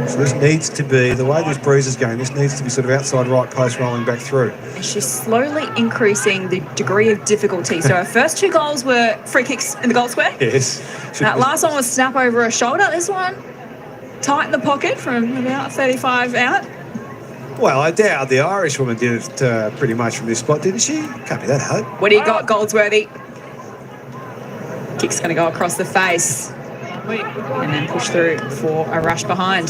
So this needs to be, the way this breeze is going, this needs to be sort of outside right post rolling back through. And she's slowly increasing the degree of difficulty. So her first 2 goals were free kicks in the goal square. Yes. That last one was snap over a shoulder. This one, tight in the pocket from about 35 out. Well, I doubt the Irish woman did it pretty much from this spot, didn't she? Can't be that hard. What do you got, Goldsworthy? Kick's going to go across the face and then push through for a rush behind.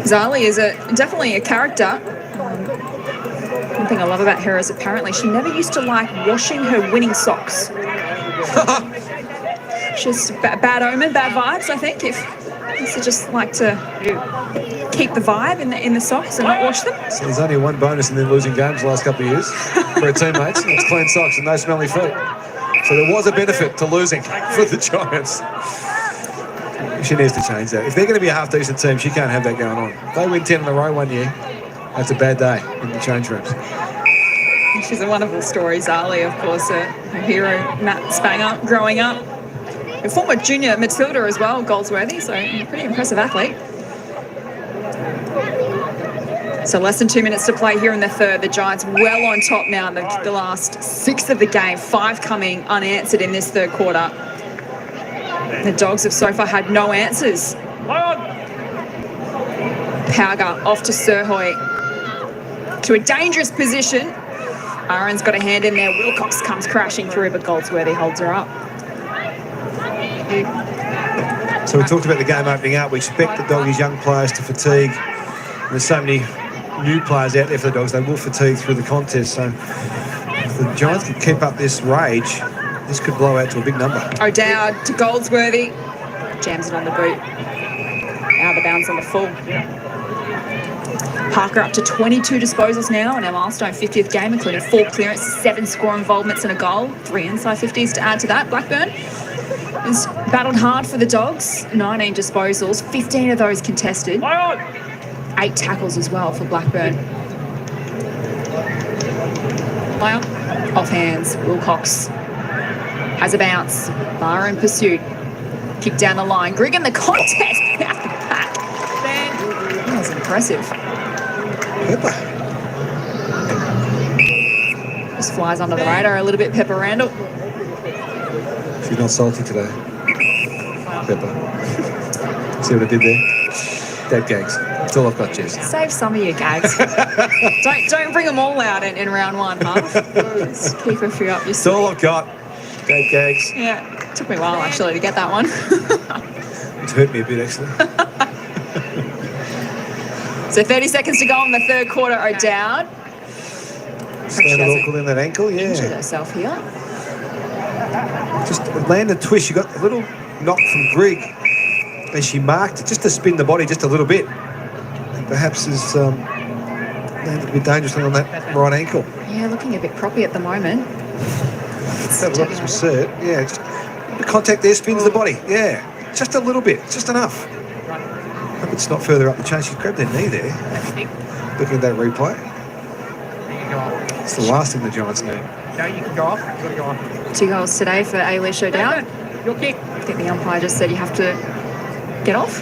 Zali is definitely a character. One thing I love about her is apparently she never used to like washing her winning socks. She's bad omen, bad vibes, I think, if used to just like to keep the vibe in the socks and not wash them. So there's only one bonus in the losing games the last couple of years for her teammates. It's clean socks and no smelly feet. So there was a benefit to losing for the Giants. She needs to change that. If they're going to be a half-decent team, she can't have that going on. If they win 10 in a row one year, that's a bad day in the change rooms. She's a wonderful story, Zali, of course, her hero, Matt Spanger, growing up. A former junior Matilda as well, Goldsworthy, so a pretty impressive athlete. So less than 2 minutes to play here in the third. The Giants well on top now in the last 6 of the game, 5 coming unanswered in this third quarter. The Dogs have so far had no answers. Pauga off to Sirhoy. To a dangerous position. Aaron's got a hand in there. Wilcox comes crashing through, but Goldsworthy holds her up. So we talked about the game opening up. We expect the Doggies' young players to fatigue. There's so many new players out there for the Dogs. They will fatigue through the contest. So if the Giants can keep up this rage, this could blow out to a big number. O'Dowd to Goldsworthy. Jams it on the boot. Out of bounds on the full. Parker up to 22 disposals now in our milestone 50th game, including 4 clearances, 7 score involvements and a goal, 3 inside 50s to add to that. Blackburn has battled hard for the Dogs, 19 disposals, 15 of those contested. 8 tackles as well for Blackburn. Player off hands, Wilcox has a bounce. Bar in pursuit. Kick down the line. Griggan the contest out the back. That was impressive. Pepper. Just flies under the radar a little bit, Pepper Randall. She's not salty today. Pepper. See what I did there? Dad gags. That's all I've got, Jess. Save some of your gags. don't bring them all out in round 1, huh? Just keep a few up your That's all I've got. Dad gags. Yeah, it took me a while actually to get that one. It's hurt me a bit actually. So 30 seconds to go in the third quarter. O'Dowd. Standard awkward in that ankle, yeah. Injured herself here. Just landed twist. She got a little knock from Grigg as she marked it just to spin the body just a little bit. And perhaps has landed a bit dangerously on that right ankle. Yeah, looking a bit proppy at the moment. Have a look as we see it. Yeah, just the contact there spins the body. Yeah, just a little bit, just enough. Hope it's not further up the chain. She grabbed her knee there. Looking at that replay. It's the last thing the Giants need. No, you can go off. You got to go off. 2 goals today for Ailish O'Dowd. Your kick. I think the umpire just said you have to get off.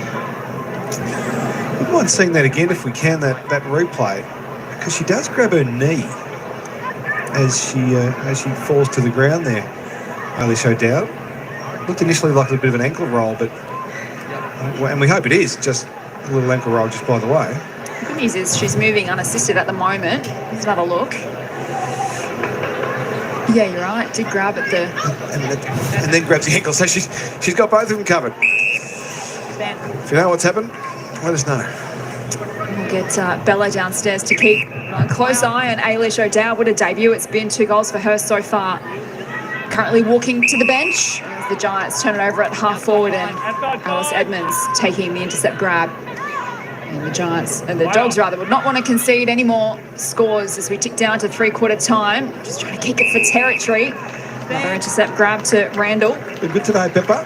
Wouldn't mind seeing that again if we can, that replay, because she does grab her knee as she falls to the ground there. Ailish O'Dowd. Looked initially like a bit of an ankle roll, but and we hope it is just a little ankle roll just by the way. The good news is she's moving unassisted at the moment. Let's have a look. Yeah, you're right. Did grab at the... And then grabs the ankle. So she's got both of them covered. If you know what's happened, let us know. We'll get Bella downstairs to keep a close eye on Ailish O'Dowd. What a debut it's been. 2 goals for her so far. Currently walking to the bench. As the Giants turn it over at half forward and Alice Edmonds taking the intercept grab. And the Giants, and the Dogs rather, would not want to concede any more scores as we tick down to 3/4 time. Just trying to kick it for territory. Another intercept grab to Randall. Been good today, Pepper.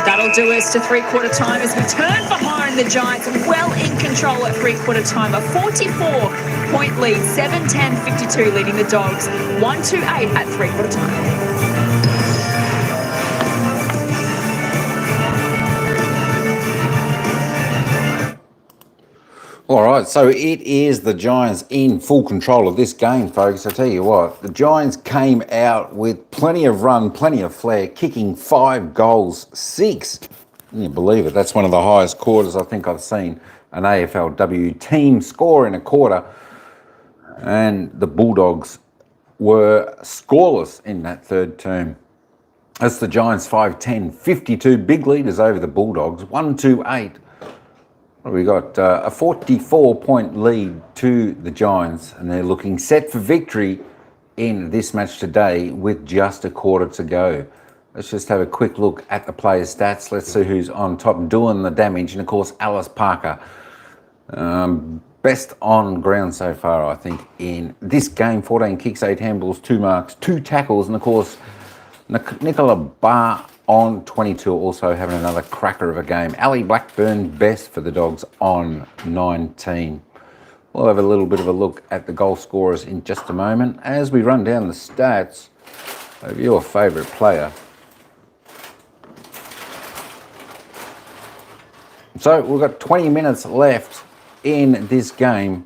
That'll do us to 3/4 time as we turn behind. The Giants well in control at 3/4 time. A 44-point lead, 7-10-52 leading the Dogs. 1-2-8 at 3/4 time. All right, so it is the Giants in full control of this game, folks. I tell you what, the Giants came out with plenty of run, plenty of flair, kicking 5 goals, 6. Can you believe it? That's one of the highest quarters I think I've seen an AFLW team score in a quarter. And the Bulldogs were scoreless in that third term. That's the Giants 5-10, 52 big leaders over the Bulldogs, 1-2-8. We got a 44-point lead to the Giants, and they're looking set for victory in this match today with just a quarter to go. Let's just have a quick look at the players' stats. Let's see who's on top doing the damage. And, of course, Alice Parker. Best on ground so far, I think, in this game. 14 kicks, 8 handballs, 2 marks, 2 tackles. And, of course, Nicola Barr on 22, also having another cracker of a game. Ali Blackburn, best for the Dogs on 19. We'll have a little bit of a look at the goal scorers in just a moment. As we run down the stats of your favourite player. So we've got 20 minutes left in this game.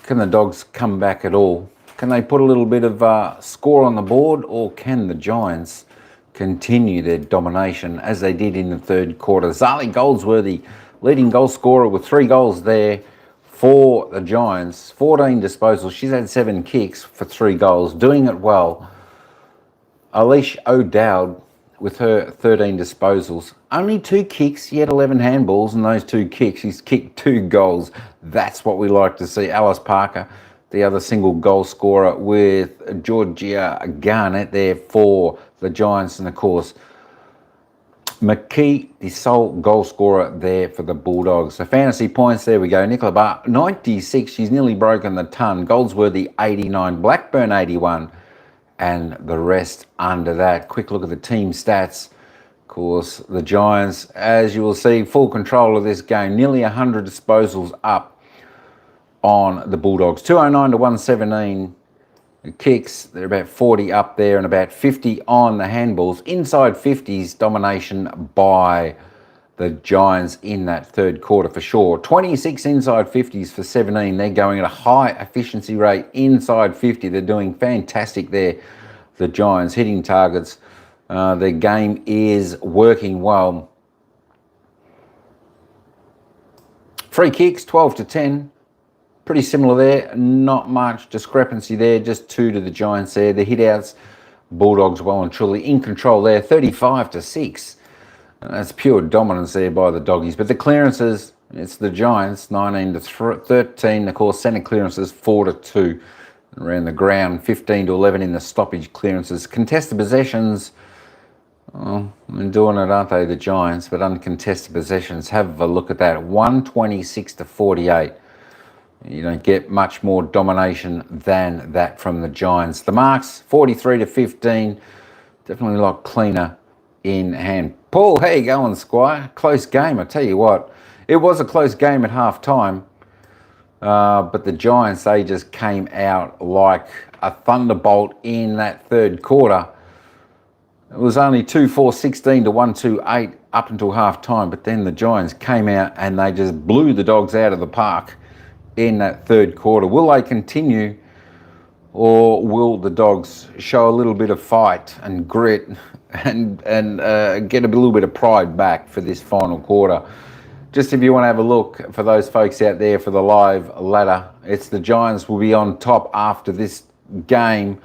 Can the Dogs come back at all? Can they put a little bit of score on the board, or can the Giants continue their domination as they did in the third quarter? Zali Goldsworthy, leading goal scorer with 3 goals there for the Giants. 14 disposals. She's had 7 kicks for 3 goals, doing it well. Alicia O'Dowd with her 13 disposals. Only 2 kicks, yet 11 handballs, and those 2 kicks, she's kicked 2 goals. That's what we like to see. Alice Parker, the other single goal scorer, with Georgia Garnett there for the Giants, and of course McKee, the sole goal scorer there for the Bulldogs. So fantasy points, there we go. Nicola Barr, 96, she's nearly broken the ton. Goldsworthy, 89, Blackburn, 81, and the rest under that. Quick look at the team stats. Of course, the Giants, as you will see, full control of this game. Nearly 100 disposals up on the Bulldogs. 209 to 117 kicks. They're about 40 up there, and about 50 on the handballs. Inside 50s domination by the Giants in that third quarter for sure. 26 inside 50s for 17. They're going at a high efficiency rate inside 50. They're doing fantastic there, the Giants, hitting targets. Their game is working well. Free kicks, 12 to 10. Pretty similar there. Not much discrepancy there. Just 2 to the Giants there. The hit-outs, Bulldogs well and truly in control there. 35 to 6. That's pure dominance there by the Doggies. But the clearances, it's the Giants, 19 to 13. Of course, centre clearances, 4 to 2. Around the ground, 15 to 11 in the stoppage clearances. Contested possessions, well, they're doing it, aren't they, the Giants? But uncontested possessions, have a look at that. 126 to 48. You don't get much more domination than that from the Giants. The marks, 43 to 15. Definitely a lot cleaner in hand. Paul, how you going, Squire? Close game, I tell you what. It was a close game at half time. But the Giants, they just came out like a thunderbolt in that third quarter. It was only 2-4-16 to 1-2-8 up until half time. But then the Giants came out and they just blew the Dogs out of the park in that third quarter. Will they continue, or will the Dogs show a little bit of fight and grit and get a little bit of pride back for this final quarter? Just if you want to have a look for those folks out there for the live ladder, it's the Giants will be on top after this game.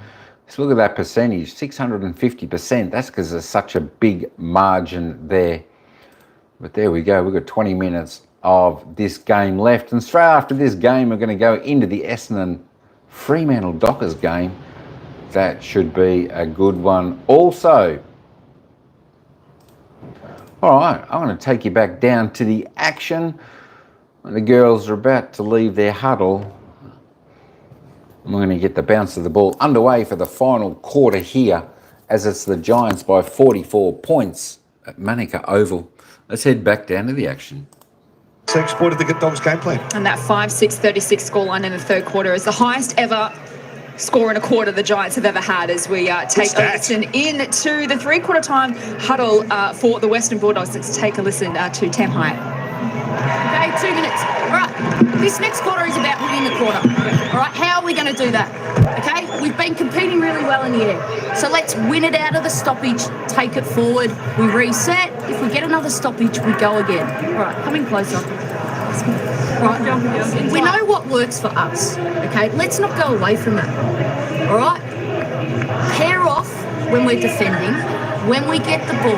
Just look at that percentage, 650%. That's because there's such a big margin there. But there we go. We've got 20 minutes of this game left. And straight after this game, we're going to go into the Essendon Fremantle Dockers game. That should be a good one also. All right, I'm going to take you back down to the action. The girls are about to leave their huddle. I'm going to get the bounce of the ball underway for the final quarter here, as it's the Giants by 44 points at Manuka Oval. Let's head back down to the action. So exploited the Dogs game plan. And that 5-6-36 scoreline in the third quarter is the highest ever score in a quarter the Giants have ever had, as we take a listen into the three-quarter time huddle for the Western Bulldogs. Let's take a listen to Tam Hyatt. Okay, 2 minutes. All right, this next quarter is about winning the quarter. All right, how are we going to do that? Okay, we've been competing really well in the air. So let's win it out of the stoppage, take it forward, we reset. If we get another stoppage, we go again. All right, coming closer. Right, we know what works for us, okay? Let's not go away from that, all right? pair off when we're defending. When we get the ball,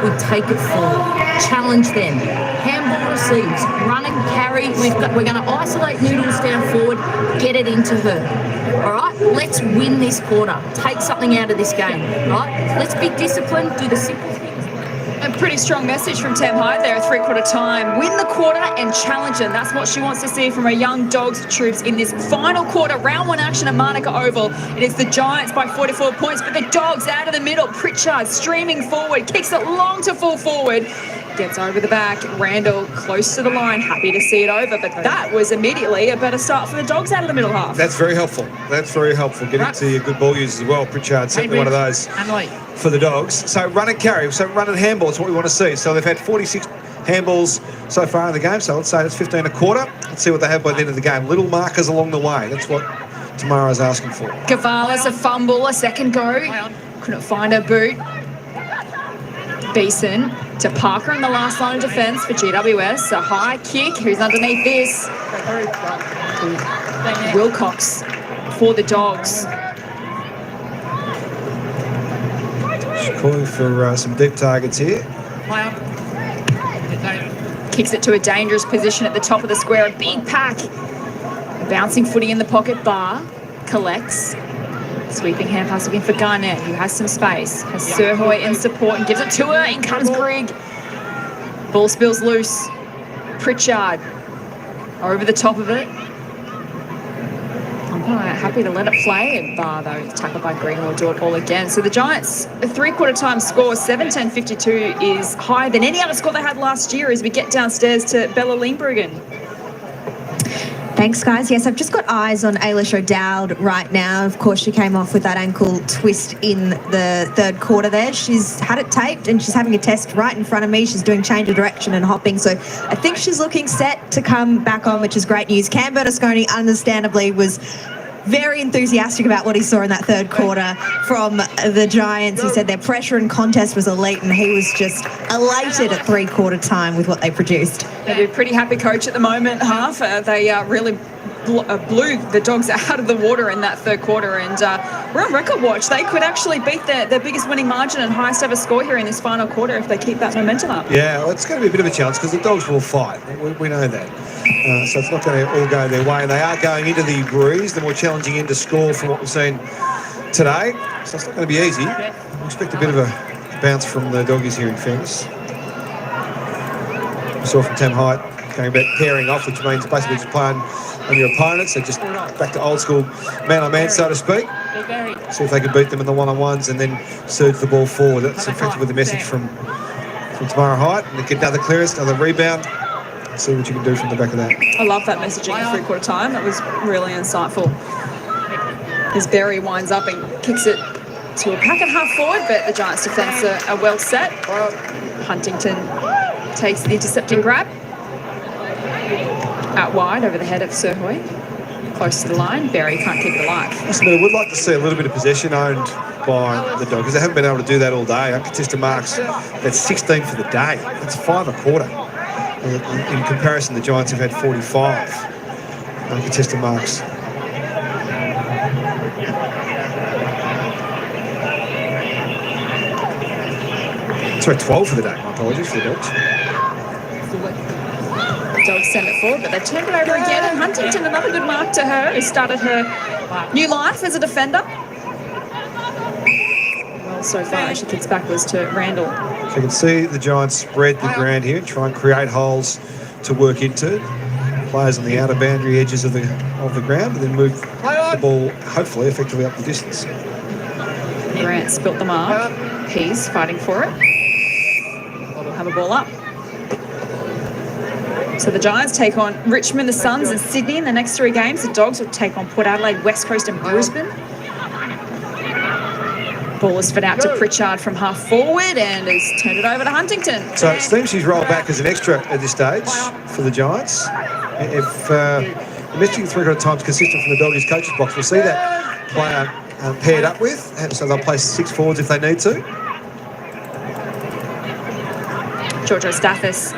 we take it forward. Challenge them. Handball receives. Run and carry. We're going to isolate Noodles down forward. Get it into her. All right? Let's win this quarter. Take something out of this game. Right? Let's be disciplined. Do the simple things. A pretty strong message from Tem Hyde there at three-quarter time. Win the quarter and challenge them. That's what she wants to see from her young Dogs troops in this final quarter. Round one action at Manuka Oval. It is the Giants by 44 points, but the Dogs out of the middle. Pritchard streaming forward, kicks it long to full forward. Gets over the back. Randall close to the line, happy to see it over, but that was immediately a better start for the Dogs out of the middle half. That's very helpful. That's very helpful. Getting to your good ball users as well. Pritchard, certainly one of those for the Dogs. So run and carry, so run and handball is what we want to see. So they've had 46 handballs so far in the game, so let's say it's 15 a quarter. Let's see what they have by the end of the game. Little markers along the way. That's what Tamara's asking for. Gavalis a fumble, a second go. Couldn't find her boot. Beeson to Parker in the last line of defence for GWS. A high kick. Who's underneath this? Wilcox for the Dogs. She's calling for some deep targets here. Kicks it to a dangerous position at the top of the square. A big pack. A bouncing footy in the pocket. Bar collects. Sweeping hand pass looking for Garnett, who has some space. Has Sirhoy in support and gives it to her. In comes Grigg. Ball spills loose. Pritchard over the top of it. I'm quite happy to let it play. Bar, though, tackled by Green, will do it all again. So the Giants, a three-quarter time score, 7-10-52, is higher than any other score they had last year as we get downstairs to Bella Leenbruggen. Thanks, guys. Yes, I've just got eyes on Ailish O'Dowd right now. Of course, she came off with that ankle twist in the third quarter there. She's had it taped and she's having a test right in front of me. She's doing change of direction and hopping. So I think she's looking set to come back on, which is great news. Cam Berlusconi, understandably, was very enthusiastic about what he saw in that third quarter from the Giants. He said their pressure and contest was elite and he was just elated at three-quarter time with what they produced. They're a pretty happy coach at the moment, half. They really blew the Dogs out of the water in that third quarter, and we're on record watch. They could actually beat their biggest winning margin and highest ever score here in this final quarter if they keep that momentum up. Yeah, well, it's going to be a bit of a challenge because the Dogs will fight. We know that. So it's not going to all go their way. And they are going into the breeze, the more challenging end to score from what we've seen today. So it's not going to be easy. We expect a bit of a bounce from the Doggies here in fairness. We saw from Tem Hyde going about pairing off, which means basically just playing on your opponents. So just back to old school man-on-man, so to speak. See if they can beat them in the one-on-ones and then surge the ball forward. That's effectively the message from Tamara Hyde. And they get another clearance, another rebound. See what you can do from the back of that. I love that messaging at three-quarter time. That was really insightful. As Berry winds up and kicks it to a pack and half forward, but the Giants' defence are well set. Huntington takes the intercepting grab. Out wide over the head of Sirhoy. Close to the line. Berry can't keep it alive. I would like to see a little bit of possession owned by the Dogs because they haven't been able to do that all day. Uncontested marks, that's 16 for the day. That's 5 a quarter. In comparison, the Giants have had 45 uncontested marks. Sorry, 12 for the day. My apologies for the Dogs. The Dogs send it forward, but they turned it over again. And Huntington, another good mark to her, who started her new life as a defender. Well, so far, she kicks backwards to Randall. So you can see the Giants spread the ground here and try and create holes to work into. Players on the outer boundary edges of the ground and then move the ball, hopefully, effectively up the distance. Grant spilt the mark. He's fighting for it. We'll have a ball up. So the Giants take on Richmond, the Suns and Sydney in the next 3 games. The Dogs will take on Port Adelaide, West Coast and Brisbane. Ball is fed out to Pritchard from half forward and has turned it over to Huntington. So it seems she's rolled back as an extra at this stage for the Giants. If the messaging three-quarter times consistent from the Doggies coaches box, we'll see that player paired up with, so they'll play 6 forwards if they need to. Giorgio Stathis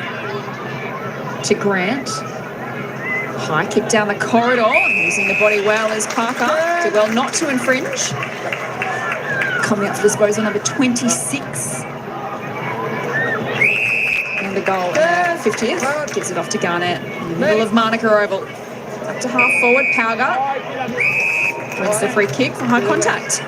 to Grant. High kick down the corridor. Using the body well is Parker. Did well not to infringe. Coming up for disposal, number 26. And the goal, 50th. Gets it off to Garnett. In the middle of Manuka Oval. Up to half forward, Pauga. Wins the free kick for high contact.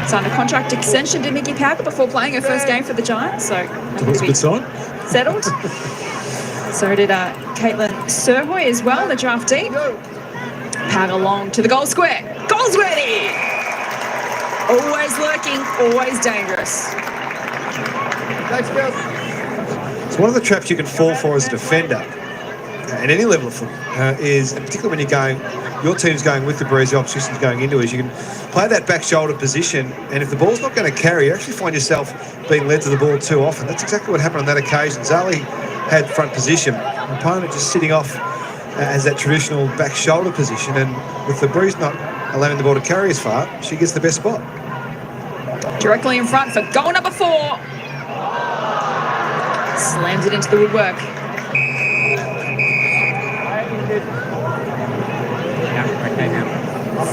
Signed a contract extension to Mickey Pauga before playing her first game for the Giants. So That's a good sign. settled. So did Caitlin Sirhoy as well, the draftee. Pauga long to the goal square. Goldsworthy! Always lurking, always dangerous. It's one of the traps you can fall for as a defender at any level of footy is, particularly when you're going, your team's going with the breeze, the opposition's going into it, you can play that back shoulder position, and if the ball's not going to carry, you actually find yourself being led to the ball too often. That's exactly what happened on that occasion. Zali had front position, the opponent just sitting off as that traditional back shoulder position, and with the breeze not allowing the ball to carry as far, she gets the best spot. Directly in front for goal number 4. Slams it into the woodwork.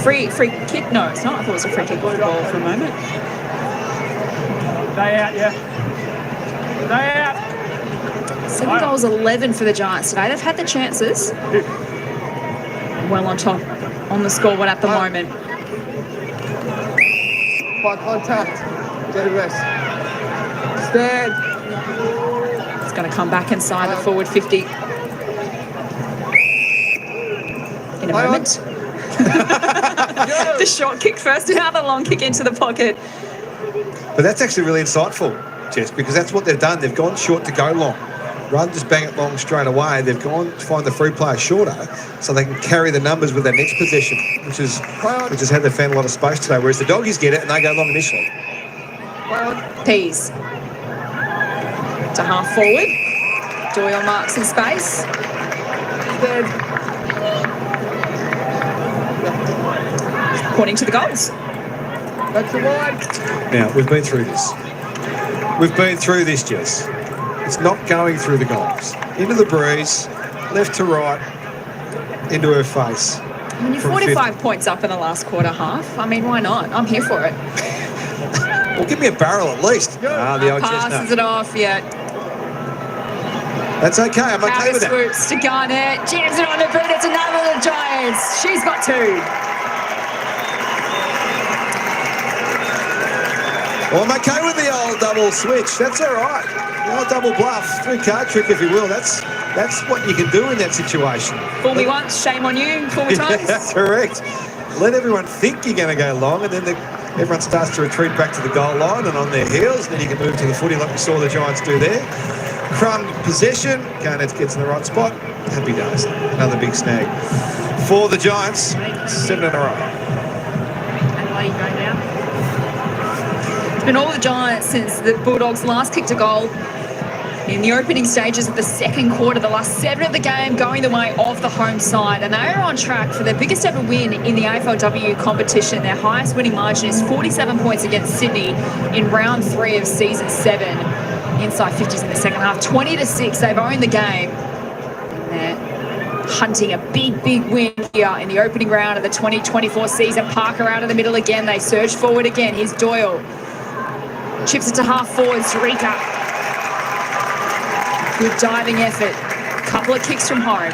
Free kick? No, it's not. I thought it was a free kick ball for a moment. Stay out, yeah. Stay out. 7 goals, 11 for the Giants today. They've had the chances. Well on top on the scoreboard at the moment. By contact. GWS. Stand. It's going to come back inside the forward 50 in a moment. The short kick first, now the long kick into the pocket. But that's actually really insightful, Jess, because that's what they've done. They've gone short to go long. Rather than just bang it long straight away, they've gone to find the free player shorter so they can carry the numbers with their next possession, which has had them found a lot of space today, whereas the Doggies get it and they go long initially. Pease. To half forward. Doyle marks in space. Pointing to the goals. That's the line. Now, we've been through this. We've been through this, Jess. It's not going through the goals. Into the breeze, left to right, into her face. I mean, you're 45 points up in the last quarter half. I mean, why not? I'm here for it. Well, give me a barrel at least. The old passes chestnut. it off, yeah. That's okay. I'm okay with that. Swoops to Garnett. Jams it on the boot. It's another of the Giants. She's got 2. Well, I'm okay with the old double switch. That's all right. The old double bluff, 3-card trick, if you will. That's what you can do in that situation. Fool me once, shame on you. Fool me twice. That's correct. Let everyone think you're going to go long, and then everyone starts to retreat back to the goal line and on their heels. Then you can move to the footy like we saw the Giants do there. Crumb possession. Garnett gets in the right spot. Happy days. Another big snag for the Giants. 7 in a row. It's been all the Giants since the Bulldogs last kicked a goal in the opening stages of the second quarter. The last 7 of the game going the way of the home side, and they are on track for their biggest ever win in the AFLW competition. Their highest winning margin is 47 points against Sydney in round 3 of season 7. Inside 50s in the second half, 20-6. They've owned the game. They're hunting a big win here in the opening round of the 2024 season. Parker out of the middle again. They surge forward again. Here's Doyle. Chips it to half forward. Zurika. Good diving effort. Couple of kicks from home.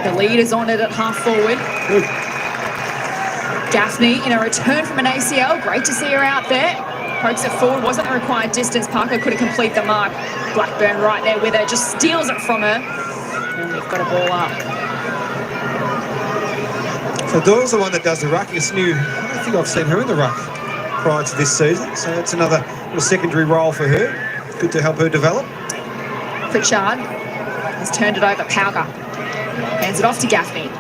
The lead is on it at half forward. Good. Gaffney in a return from an ACL. Great to see her out there. Pokes it forward. Wasn't the required distance. Parker couldn't complete the mark. Blackburn right there with her. Just steals it from her. And we've got a ball up. So Doyle's the one that does the ruck. It's new. I don't think I've seen her in the ruck prior to this season. So it's another little secondary role for her. Good to help her develop. Pritchard has turned it over. Pauga hands it off to Gaffney.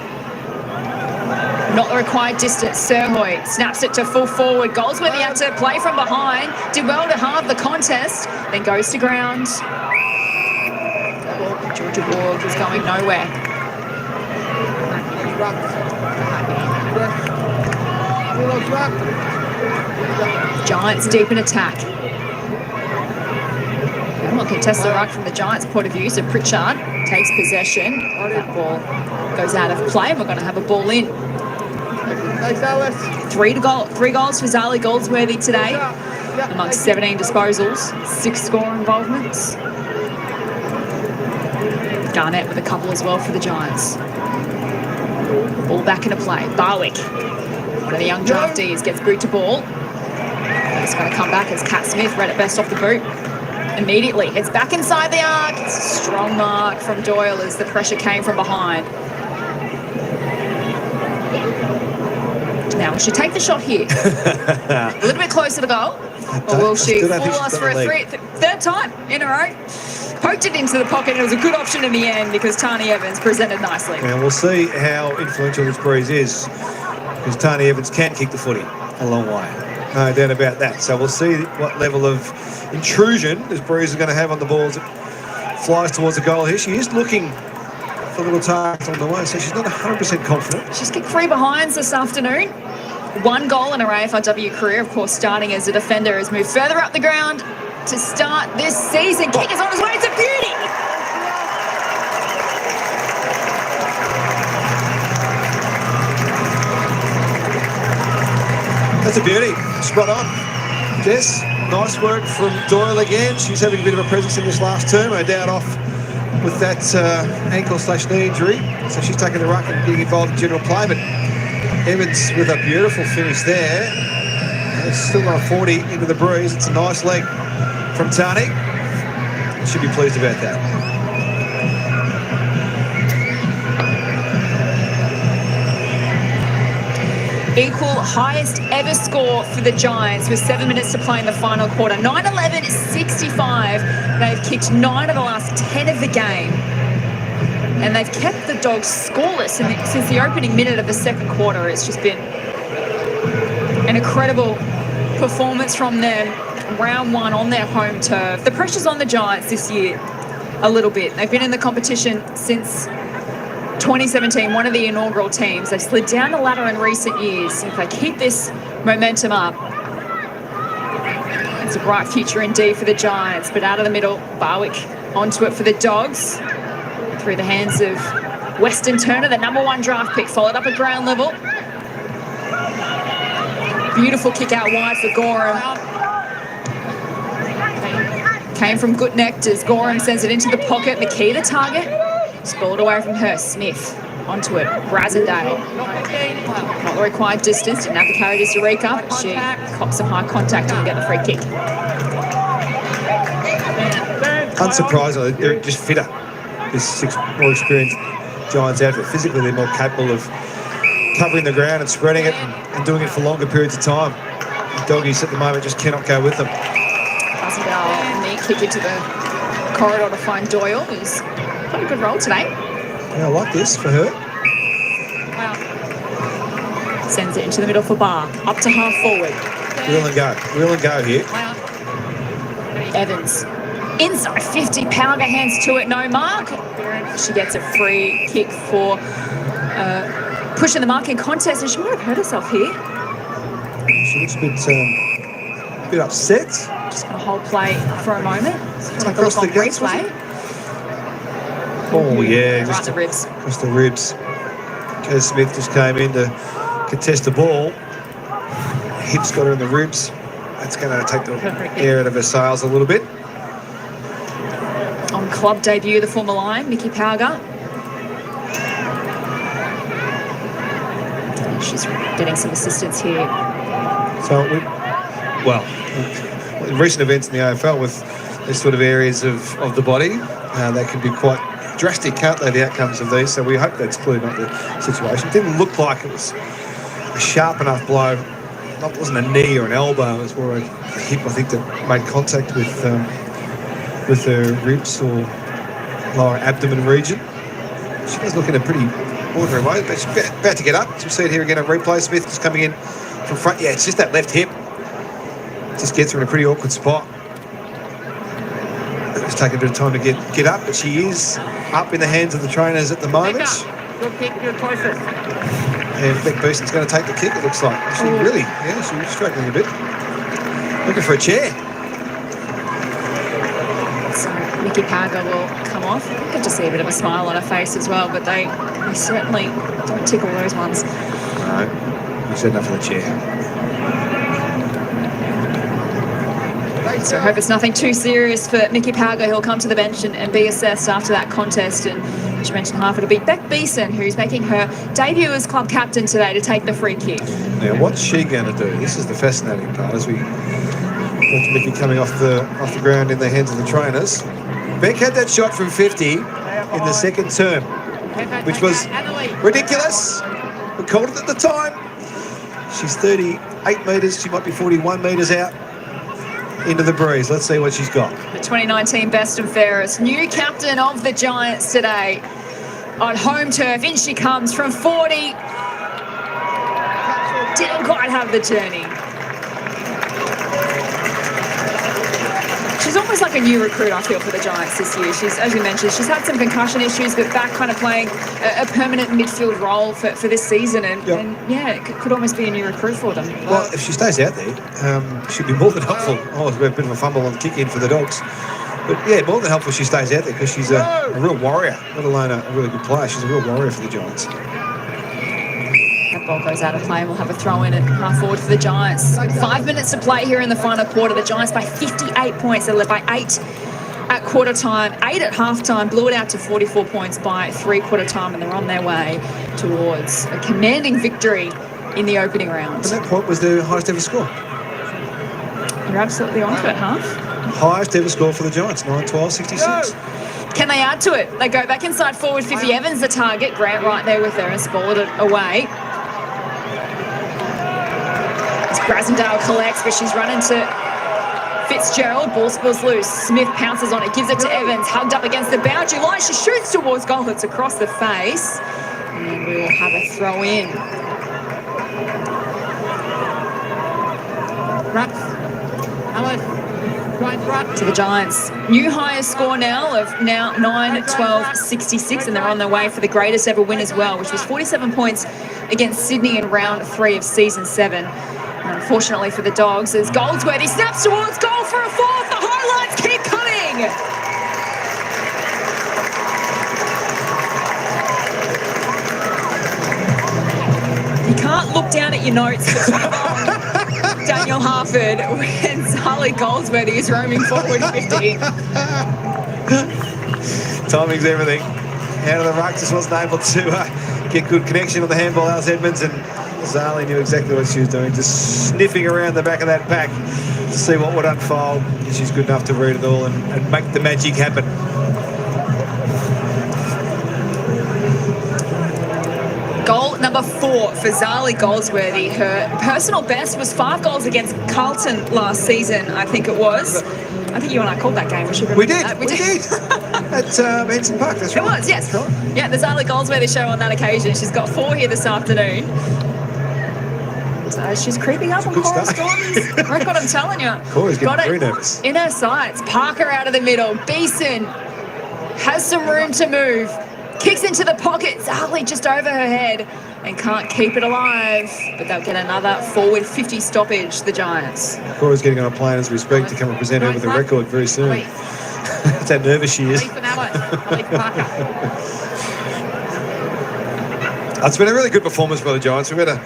Not the required distance. Sirhoy snaps it to full forward. Goldsworthy had to play from behind. Did well to halve the contest. Then goes to ground. Georgia Borg is going nowhere. Giants deep in attack. We'll contest the ruck from the Giants' point of view. So Pritchard takes possession. That ball goes out of play, and we're going to have a ball in. Thanks, Alice. 3 goals for Zali Goldsworthy today, amongst 17 disposals, 6 score involvements. Garnett with a couple as well for the Giants. Ball back into play. Barwick, one of the young draftees, gets boot to ball. It's going to come back as Kat Smith read it best off the boot. Immediately, it's back inside the arc. It's a strong mark from Doyle as the pressure came from behind. Now, will she take the shot here? A little bit closer to goal. Or will she fool us for a third time in a row? Poked it into the pocket, and it was a good option in the end because Tani Evans presented nicely. And we'll see how influential this breeze is, because Tani Evans can kick the footy a long way. No doubt about that. So we'll see what level of intrusion this breeze is going to have on the ball as it flies towards the goal here. She is looking for a little target on the way, so she's not 100% confident. She's kicked 3 behinds this afternoon. 1 goal in her AFLW career, of course, starting as a defender, has moved further up the ground to start this season. Kick is on his way. It's a beauty. That's a beauty. Spot on. Jess, nice work from Doyle again. She's having a bit of a presence in this last term, no doubt off with that ankle/knee injury. So she's taking the ruck and getting involved in general play. But Evans with a beautiful finish there. And it's still on 40 into the breeze. It's a nice leg from Tani. Should be pleased about that. Equal highest ever score for the Giants with 7 minutes to play in the final quarter. 9-11-65. They've kicked 9 of the last 10 of the game. And they've kept the Dogs scoreless since the opening minute of the second quarter. It's just been an incredible performance from them. Round 1 on their home turf. The pressure's on the Giants this year a little bit. They've been in the competition since 2017, one of the inaugural teams. They've slid down the ladder in recent years. If they keep this momentum up, it's a bright future indeed for the Giants. But out of the middle, Barwick onto it for the Dogs. Through the hands of Weston Turner, the #1 draft pick, followed up at ground level. Beautiful kick out wide for Gorham. Came from Gutnecht as Gorham sends it into the pocket. McKee the target. Spilled away from her. Smith onto it. Brasendale. Not the required distance. Didn't have the carry to Eureka. She cops some high contact and get the free kick. Unsurprisingly, they're just fitter. This 6 more experienced Giants outfit. Physically, they're more capable of covering the ground and spreading it and doing it for longer periods of time. The Doggies at the moment just cannot go with them. Brasendale, neat kick into the corridor to find Doyle, who's played a good role today. Yeah, I like this for her. Sends it into the middle for Bark. Up to half forward. Wheel and go. Wheel and go here. Evans. Inside 50. Powger hands to it. No mark. She gets a free kick for pushing the marking contest, and she might have hurt herself here. She looks a bit upset. Just going to hold play for a moment. Take a Across look on the guts, replay. Oh, yeah. Right the ribs. Across the ribs. Kaz Smith just came in to contest the ball. Hips got her in the ribs. That's going to take the air out of her sails a little bit. On club debut, the former Lion, Mickey Powger. She's getting some assistance here. So, in recent events in the AFL with these sort of areas of the body, they can be quite drastic, can't they, the outcomes of these? So we hope that's clearly not the situation. It didn't look like it was a sharp enough blow. It wasn't a knee or an elbow. It was more a hip, I think, that made contact with her ribs or lower abdomen region. She does look in a pretty ordinary way, but she's about to get up. We'll see it here again on replay. Smith just coming in from front. Yeah, it's just that left hip. Just gets her in a pretty awkward spot. It's taking a bit of time to get up, but she is up in the hands of the trainers at the moment. Good kick, you're closest. And Beck Beeston's going to take the kick, it looks like. She really, she's struggling a bit. Looking for a chair. So Nikki Parker will come off. You can just see a bit of a smile on her face as well, but they certainly don't tickle those ones. No, you said enough for the chair. So I hope it's nothing too serious for Mickey Pargo. He'll come to the bench and be assessed after that contest. And as you mentioned, half it'll be Beck Beeson, who's making her debut as club captain today to take the free kick. Now, what's she going to do? This is the fascinating part as we watch Mickey coming off the ground in the hands of the trainers. Beck had that shot from 50 in the second term, which was ridiculous. We called it at the time. She's 38 metres. She might be 41 metres out into the breeze. Let's see what she's got. The 2019 best and fairest, new captain of the Giants today on home turf. In she comes from 40. Didn't quite have the journey. She's almost like a new recruit, I feel, for the Giants this year. She's, as you mentioned, she's had some concussion issues, but back kind of playing a permanent midfield role for this season. And yeah, it could almost be a new recruit for them. Well, if she stays out there, she'd be more than helpful. Oh, it's a bit of a fumble on the kick in for the Dogs. But yeah, more than helpful if she stays out there because she's a real warrior, let alone a really good player. She's a real warrior for the Giants. That ball goes out of play and we'll have a throw in at half forward for the Giants. 5 minutes to play here in the final quarter. The Giants by 58 points. They led by 8 at quarter time, 8 at half time, blew it out to 44 points by 3/4 time, and they're on their way towards a commanding victory in the opening round. And that point was the highest ever score. You're absolutely on to it, huh? Highest ever score for the Giants, 9-12-66. Can they add to it? They go back inside forward 50. Evans the target. Grant right there with her and spoiled it away. As Brasendale collects, but she's run into Fitzgerald. Ball spills loose. Smith pounces on it, gives it to Evans. Hugged up against the boundary line. She shoots towards goal. It's across the face. And we will have a throw in. To the Giants. New highest score now of 9-12-66, and they're on their way for the greatest ever win as well, which was 47 points against Sydney in round 3 of season 7. And unfortunately for the Dogs, as Goldsworthy snaps towards goal for a fourth. The highlights keep coming. You can't look down at your notes for too long. Daniel Harford when Zali Goldsworthy is roaming forward 50. Timing's everything. Out of the ruck, just wasn't able to get good connection on the handball. Alice Edmonds, and Zali knew exactly what she was doing, just sniffing around the back of that pack to see what would unfold. And she's good enough to read it all and make the magic happen. Goal number 4 for Zali Goldsworthy. Her personal best was 5 goals against Carlton last season, I think it was. I think you and I called that game. We did. We did. At Benson Park, that's right. It was, yes. Yeah, the Zali Goldsworthy show on that occasion. She's got 4 here this afternoon. So she's creeping up on Cora Staunton's record, I'm telling you. Cora's getting very nervous. In her sights. Parker out of the middle. Beeson has some room to move. Kicks into the pocket. Zali just over her head and can't keep it alive. But they'll get another forward 50 stoppage, the Giants. Cora's getting on a plane as we speak to come and present her with a record very soon. That's how nervous she is. It's been a really good performance by the Giants. We've had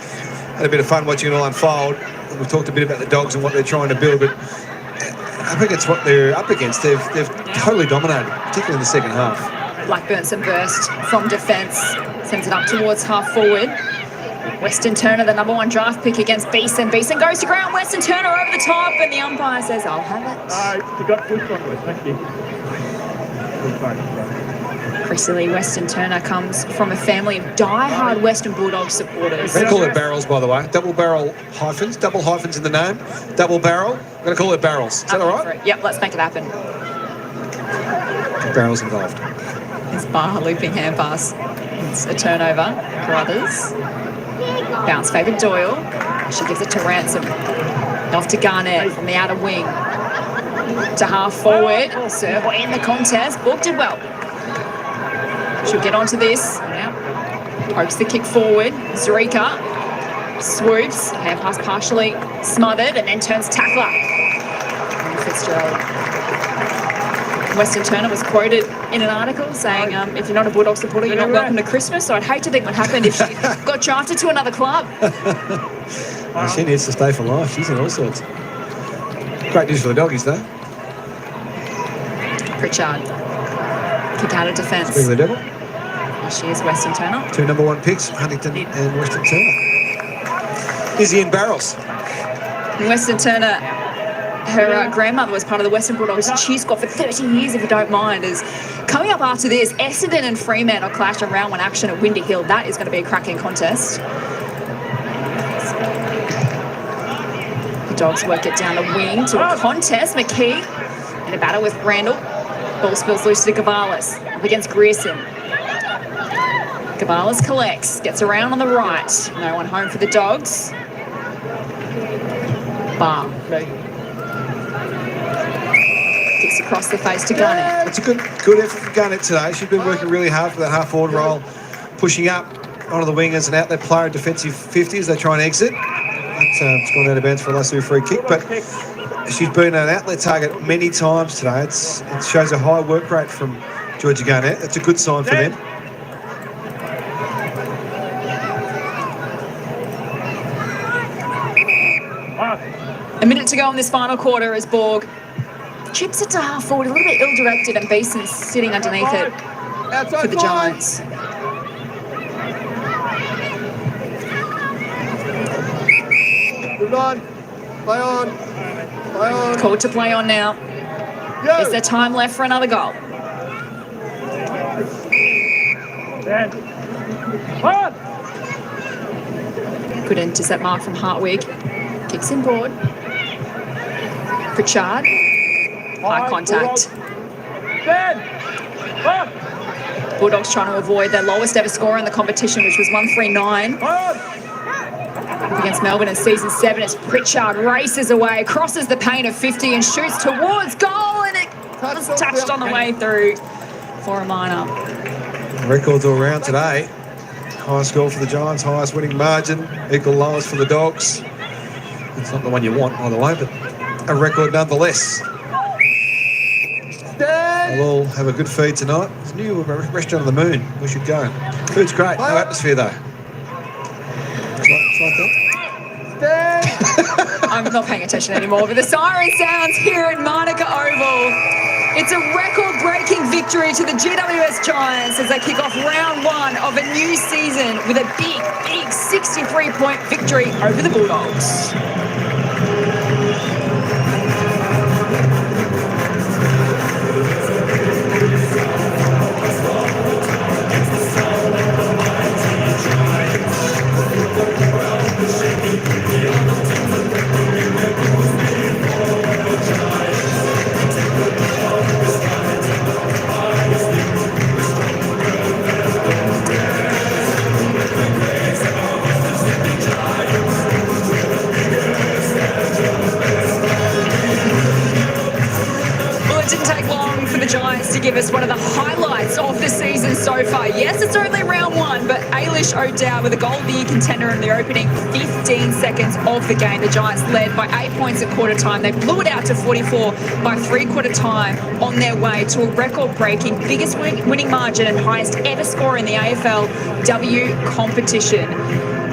a bit of fun watching it all unfold. We've talked a bit about the Dogs and what they're trying to build, but I think it's what they're up against. They've totally dominated, particularly in the second half. Blackburn some burst from defence, sends it up towards half forward. Weston Turner, the number 1 draft pick against Beeson. Beeson goes to ground. Weston Turner over the top, and the umpire says, "I'll have it." You got good one, thank you. Chrissy Weston Turner comes from a family of die-hard Western Bulldogs supporters. They call it barrels, by the way. Double barrel hyphens, double hyphens in the name. Double barrel. I'm going to call it barrels. Is that all right? Yep, let's make it happen. Barrels involved. This bar looping hand pass. It's a turnover for others. Bounce favoured Doyle. She gives it to Ransom. Off to Garnett from the outer wing. To half forward. Serve in the contest. Book did well. She'll get onto this. Pokes the kick forward. Zurika swoops. Hand pass partially smothered and then turns tackler. And Fitzgerald. Western Turner was quoted in an article saying, if you're not a Bulldog supporter, you're not welcome to Christmas. So I'd hate to think what happened if she got drafted to another club. Well, she needs to stay for life. She's in all sorts. Great news for the doggies, though. Pritchard. Kick out of defence. Speaking of the devil. There she is, Western Turner. 2 number 1 picks, Huntington and Western Turner. Izzy in barrels. Western Turner, her grandmother was part of the Western Bulldogs cheer squad for 30 years, if you don't mind. Is coming up after this, Essendon and Fremantle clash in round 1 action at Windy Hill. That is going to be a cracking contest. The Dogs work it down the wing to a contest. McKee in a battle with Randall. Ball spills loose to Gavalis up against Grierson. Gavalis collects, gets around on the right. No one home for the Dogs. Bar. Kicks across the face to Garnett. It's a good effort from Garnett today. She's been working really hard for that half-forward role, pushing up onto the wing as an outlet player, defensive 50 as they try and exit. It's gone out of bounds for a Lasso free kick, but she's been an outlet target many times today. It shows a high work rate from Georgia Garnett. That's a good sign for them. A minute to go in this final quarter as Borg chips it to half forward, a little bit ill-directed, and Beeson's sitting underneath it for the Giants. Move on. Play on. Play on. Called to play on now. Go. Is there time left for another goal? Good intercept mark from Hartwig. Kicks in board. Pritchard. High contact. Bulldogs trying to avoid their lowest ever score in the competition, which was 139. Up against Melbourne in season 7 as Pritchard races away, crosses the paint of 50 and shoots towards goal, and it was touched on the way through for a minor. Records all round today. Highest score for the Giants, highest winning margin, equal lowest for the Dogs. It's not the one you want, by the way, but a record nonetheless. We'll all have a good feed tonight. It's a new restaurant on the moon. We should go. Food's great. No atmosphere, though. It's like that. I'm not paying attention anymore, but the siren sounds here at Manuka Oval. It's a record-breaking victory to the GWS Giants as they kick off round 1 of a new season with a big 63-point victory over the Bulldogs. Giants to give us one of the highlights of the season so far. Yes, it's only round 1, but Ailish O'Dowd with a goal of the year contender in the opening 15 seconds of the game. The Giants led by 8 points at quarter time. They blew it out to 44 by three-quarter time on their way to a record-breaking biggest winning margin and highest ever score in the AFLW competition.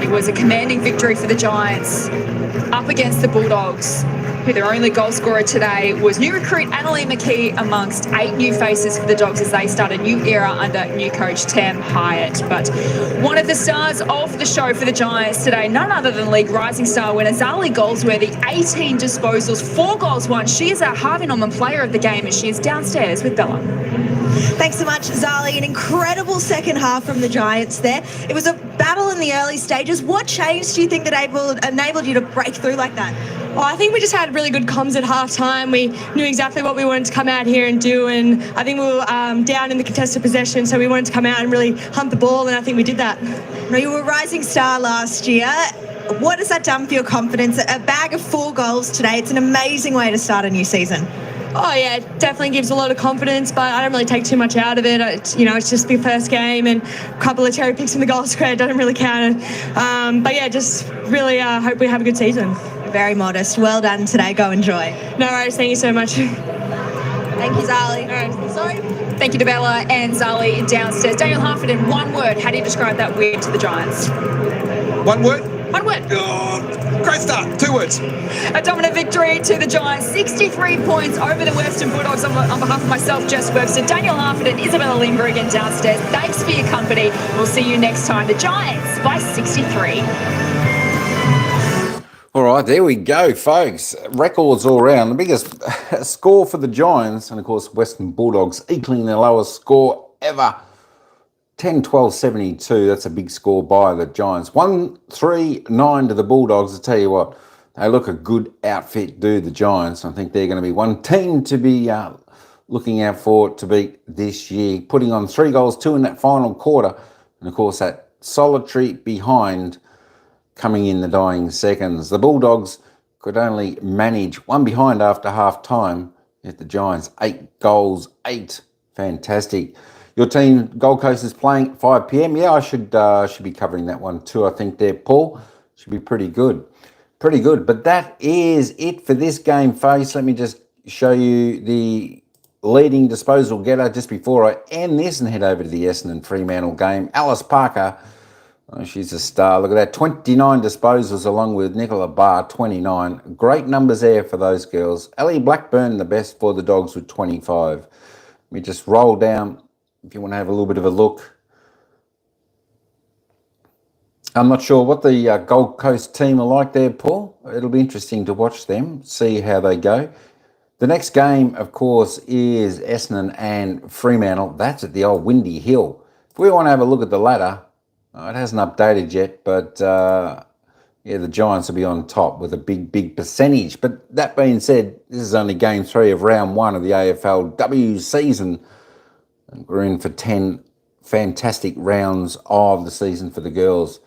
It was a commanding victory for the Giants up against the Bulldogs, who their only goal scorer today was new recruit Annalie McKee amongst 8 new faces for the Dogs as they start a new era under new coach Tam Hyatt. But one of the stars of the show for the Giants today, none other than league rising star winner Zali Goldsworthy, 18 disposals, 4 goals won. She is our Harvey Norman player of the game as she is downstairs with Bella. Thanks so much, Zali. An incredible second half from the Giants there. It was a battle in the early stages. What change do you think that enabled you to break through like that? Well, I think we just had really good comms at half-time. We knew exactly what we wanted to come out here and do, and I think we were down in the contested possession, so we wanted to come out and really hunt the ball, and I think we did that. Now, you were a rising star last year. What has that done for your confidence? A bag of 4 goals today. It's an amazing way to start a new season. Oh, yeah, it definitely gives a lot of confidence, but I don't really take too much out of it. It's just my first game, and a couple of cherry picks in the goal square doesn't really count. But, yeah, just really hope we have a good season. Very modest. Well done today. Go enjoy. No worries. Thank you so much. Thank you, Zali. Sorry. Thank you to Bella and Zali downstairs. Daniel Harford, in one word, how do you describe that win to the Giants? One word? One word. Oh, great start. 2 words. A dominant victory to the Giants. 63 points over the Western Bulldogs on behalf of myself, Jess Webster, Daniel Harford and Isabella Lindbergh again downstairs. Thanks for your company. We'll see you next time. The Giants by 63. All right, there we go, folks. Records all around. The biggest score for the Giants, and of course, Western Bulldogs equaling their lowest score ever. 10-12-72. That's a big score by the Giants. 1-3-9 to the Bulldogs. I tell you what, they look a good outfit, do the Giants. I think they're going to be one team to be looking out for to beat this year. Putting on 3 goals, 2 in that final quarter. And of course, that solitary behind coming in the dying seconds. The Bulldogs could only manage 1 behind after half time. Yet the Giants, 8 goals, 8. Fantastic. Your team, Gold Coast, is playing at 5 p.m. Yeah, I should be covering that one too, I think there, Paul. Should be pretty good. Pretty good. But that is it for this game, folks. Let me just show you the leading disposal getter just before I end this and head over to the Essendon Fremantle game. Alice Parker, oh, she's a star. Look at that, 29 disposals along with Nicola Barr, 29. Great numbers there for those girls. Ellie Blackburn, the best for the Dogs with 25. Let me just roll down if you want to have a little bit of a look. I'm not sure what the Gold Coast team are like there, Paul. It'll be interesting to watch them, see how they go. The next game, of course, is Essendon and Fremantle. That's at the old Windy Hill. If we want to have a look at the ladder, it hasn't updated yet, but yeah, the Giants will be on top with a big percentage. But that being said, this is only game 3 of round 1 of the AFLW season. And we're in for 10 fantastic rounds of the season for the girls.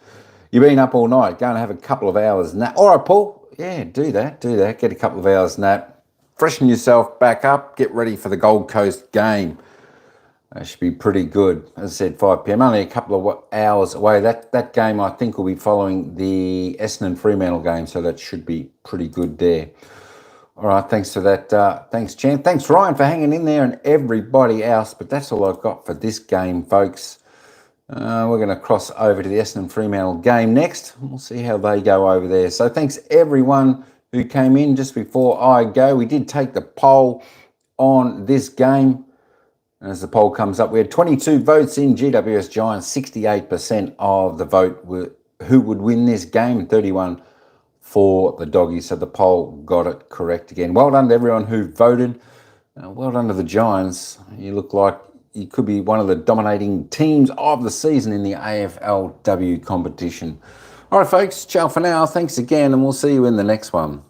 You've been up all night, go and have a couple of hours nap. All right, Paul, yeah, do that. Get a couple of hours nap. Freshen yourself back up, get ready for the Gold Coast game. That should be pretty good. As I said, 5 p.m, only a couple of hours away. That game, I think, will be following the Essendon Fremantle game, so that should be pretty good there. All right, thanks for that. Thanks, Chan. Thanks, Ryan, for hanging in there and everybody else. But that's all I've got for this game, folks. We're going to cross over to the Essendon Fremantle game next. We'll see how they go over there. So thanks, everyone who came in just before I go. We did take the poll on this game. And as the poll comes up, we had 22 votes in GWS Giants, 68% of the vote were who would win this game, 31 for the Doggies. So the poll got it correct again. Well done to everyone who voted. Well done to the Giants. You look like you could be one of the dominating teams of the season in the AFLW competition. All right, folks, ciao for now. Thanks again, and we'll see you in the next one.